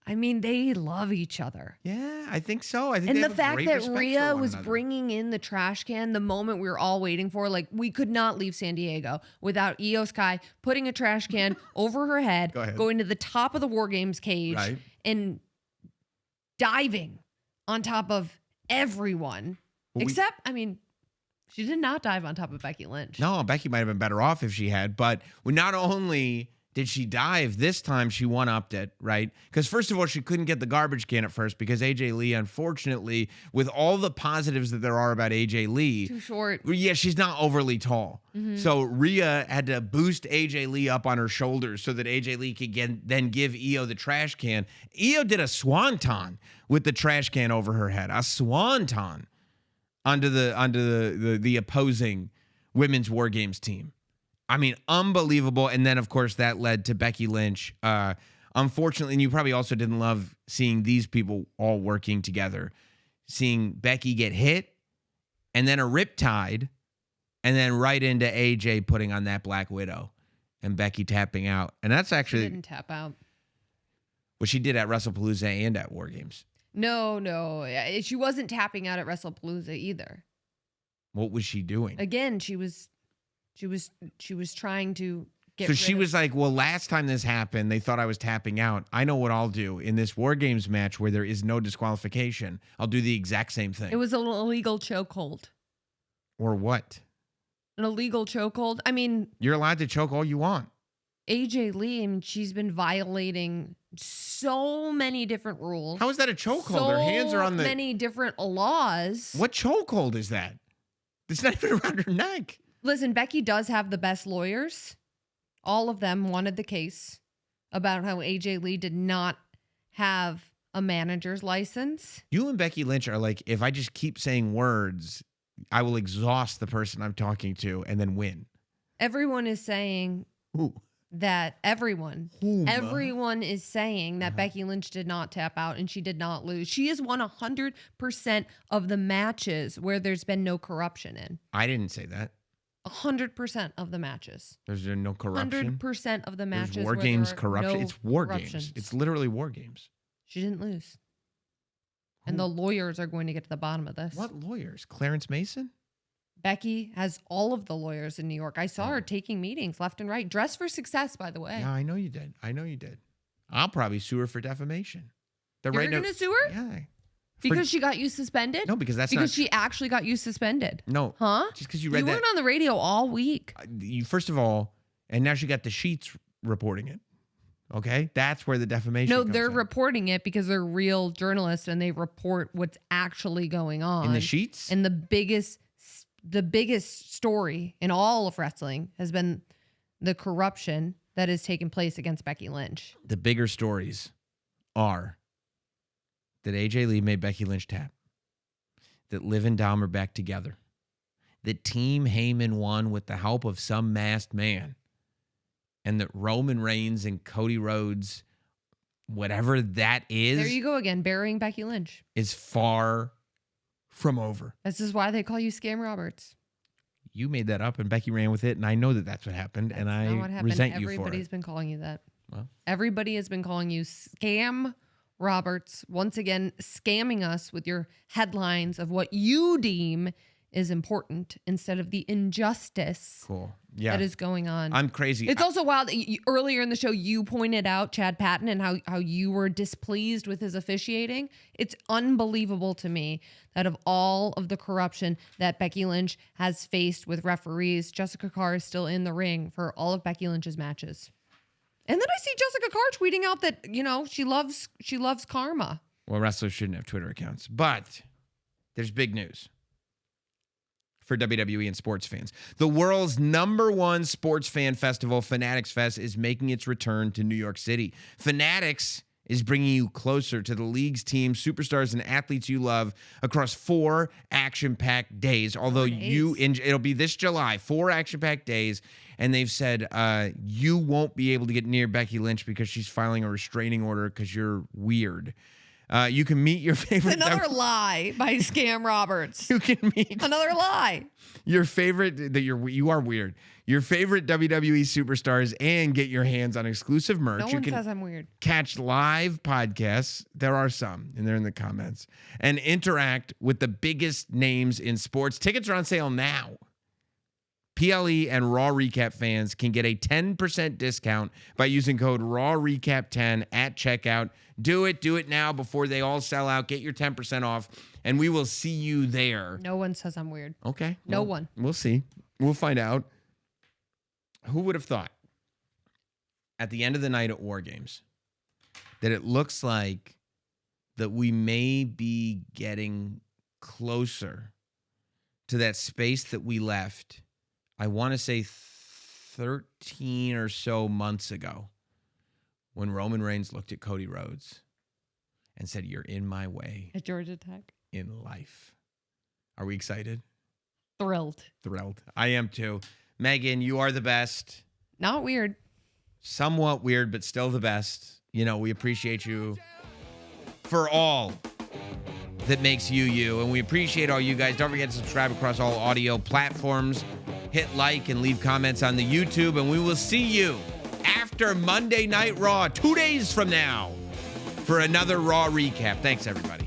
Speaker 2: I mean, they love each other.
Speaker 1: Yeah, I think so. I think
Speaker 2: and
Speaker 1: they
Speaker 2: the
Speaker 1: have a
Speaker 2: fact
Speaker 1: great
Speaker 2: that
Speaker 1: respect
Speaker 2: Rhea
Speaker 1: for one
Speaker 2: was
Speaker 1: another.
Speaker 2: bringing in the trash can the moment we were all waiting for, like we could not leave San Diego without Io Sky putting a trash can over her head, going to the top of the War Games cage, and diving on top of everyone. Except, I mean, she did not dive on top of Becky Lynch.
Speaker 1: No, Becky might have been better off if she had. But not only did she dive. This time she one-upped it, right? Because first of all, she couldn't get the garbage can at first because AJ Lee, unfortunately, with all the positives that there are about AJ Lee,
Speaker 2: Too short.
Speaker 1: yeah, she's not overly tall. So Rhea had to boost AJ Lee up on her shoulders so that AJ Lee could then give Io the trash can. Io did a swanton with the trash can over her head, a swanton onto the opposing women's War Games team. I mean, unbelievable. And then, of course, that led to Becky Lynch. Unfortunately, and you probably also didn't love seeing these people all working together, seeing Becky get hit and then a riptide and then right into AJ putting on that Black Widow and Becky tapping out. And that's
Speaker 2: She
Speaker 1: actually
Speaker 2: didn't tap out.
Speaker 1: what she did at WrestlePalooza and at War Games.
Speaker 2: No. She wasn't tapping out at WrestlePalooza either.
Speaker 1: What was she doing?
Speaker 2: Again, she was trying to get
Speaker 1: So
Speaker 2: rid
Speaker 1: she
Speaker 2: of-
Speaker 1: was like, well, last time this happened, they thought I was tapping out. I know what I'll do in this War Games match where there is no disqualification. I'll do the exact same thing.
Speaker 2: It was an illegal chokehold.
Speaker 1: Or what?
Speaker 2: An illegal chokehold. I mean,
Speaker 1: You're allowed to choke all you want.
Speaker 2: AJ Lee, I mean, she's been violating so many different rules.
Speaker 1: How is that a chokehold? Her hands are on the.
Speaker 2: many different laws.
Speaker 1: What chokehold is that? It's not even around her neck.
Speaker 2: Listen, Becky does have the best lawyers. All of them wanted the case about how AJ Lee did not have a manager's license.
Speaker 1: You and Becky Lynch are like, if I just keep saying words, I will exhaust the person I'm talking to and then win.
Speaker 2: Everyone is saying
Speaker 1: Ooh.
Speaker 2: that everyone is saying that
Speaker 1: Uh-huh.
Speaker 2: Becky Lynch did not tap out and she did not lose. She has won 100% of the matches where there's been no corruption in.
Speaker 1: I didn't say that.
Speaker 2: 100% of the matches.
Speaker 1: There's no corruption.
Speaker 2: 100% of the matches.
Speaker 1: There's War
Speaker 2: where
Speaker 1: Games
Speaker 2: there are
Speaker 1: corruption.
Speaker 2: no
Speaker 1: It's War
Speaker 2: corruptions.
Speaker 1: Games. It's literally War Games.
Speaker 2: She didn't lose. And the lawyers are going to get to the bottom of this.
Speaker 1: What lawyers? Clarence Mason?
Speaker 2: Becky has all of the lawyers in New York. I saw her taking meetings left and right. Dress for success, by the way.
Speaker 1: Yeah, I know you did. I'll probably sue her for defamation. They're
Speaker 2: You're
Speaker 1: right
Speaker 2: going to sue her?
Speaker 1: Yeah.
Speaker 2: Because she got you suspended?
Speaker 1: No, because that's
Speaker 2: because
Speaker 1: not.
Speaker 2: she actually got you suspended.
Speaker 1: No.
Speaker 2: Huh?
Speaker 1: Just because you
Speaker 2: You
Speaker 1: read that.
Speaker 2: weren't on the radio all week.
Speaker 1: You first of all, and now she got the sheets reporting it. Okay, that's where the defamation.
Speaker 2: No,
Speaker 1: comes
Speaker 2: they're
Speaker 1: in.
Speaker 2: reporting it because they're real journalists and they report what's actually going on.
Speaker 1: In the sheets.
Speaker 2: And the biggest story in all of wrestling has been the corruption that has taken place against Becky Lynch.
Speaker 1: The bigger stories are that AJ Lee made Becky Lynch tap, that Liv and Dom are back together, that Team Heyman won with the help of some masked man, and that Roman Reigns and Cody Rhodes, whatever that is,
Speaker 2: There you go again, burying Becky Lynch.
Speaker 1: is far from over.
Speaker 2: This is why they call you Scam Roberts.
Speaker 1: You made that up and Becky ran with it, and I know that that's what happened, and
Speaker 2: That's not what
Speaker 1: I
Speaker 2: happened.
Speaker 1: resent you for
Speaker 2: Everybody's
Speaker 1: it.
Speaker 2: been calling you that.
Speaker 1: Well.
Speaker 2: Everybody has been calling you Scam Roberts. Once again, scamming us with your headlines of what you deem is important instead of the injustice
Speaker 1: Cool. Yeah.
Speaker 2: that is going on.
Speaker 1: I'm crazy.
Speaker 2: It's also wild that earlier in the show you pointed out Chad Patton and how you were displeased with his officiating. It's unbelievable to me that of all of the corruption that Becky Lynch has faced with referees, Jessica Carr is still in the ring for all of Becky Lynch's matches. And then I see Jessica Carr tweeting out that, you know, she loves karma.
Speaker 1: Well, wrestlers shouldn't have Twitter accounts, but there's big news for WWE and sports fans. The world's #1 sports fan festival, Fanatics Fest, is making its return to New York City. Fanatics is bringing you closer to the league's teams, superstars, and athletes you love across 4 action-packed days. Although
Speaker 2: 4 days.
Speaker 1: it'll be this July, 4 action-packed days, and they've said you won't be able to get near Becky Lynch because she's filing a restraining order because you're weird. You can meet your favorite.
Speaker 2: Another lie by Scam Roberts.
Speaker 1: You can meet
Speaker 2: Another lie.
Speaker 1: your favorite that you are weird. Your favorite WWE superstars and get your hands on exclusive merch.
Speaker 2: No
Speaker 1: You
Speaker 2: one
Speaker 1: can
Speaker 2: says I'm weird.
Speaker 1: catch live podcasts. There are some, and they're in the comments. And interact with the biggest names in sports. Tickets are on sale now. PLE and Raw Recap fans can get a 10% discount by using code RAWRECAP10 at checkout. Do it now before they all sell out. Get your 10% off, and we will see you there.
Speaker 2: No one says I'm weird.
Speaker 1: Okay.
Speaker 2: No
Speaker 1: well,
Speaker 2: one.
Speaker 1: We'll see. We'll find out. Who would have thought at the end of the night at War Games that it looks like that we may be getting closer to that space that we left, I want to say 13 or so months ago, when Roman Reigns looked at Cody Rhodes and said, "You're in my way
Speaker 2: At Georgia Tech.
Speaker 1: in life." Are we excited?
Speaker 2: Thrilled.
Speaker 1: Thrilled. I am too. Megan, you are the best.
Speaker 2: Not weird.
Speaker 1: Somewhat weird, but still the best. You know, we appreciate you for all that makes you you. And we appreciate all you guys. Don't forget to subscribe across all audio platforms. Hit like and leave comments on the YouTube. And we will see you after Monday Night Raw 2 days from now for another Raw recap. Thanks, everybody.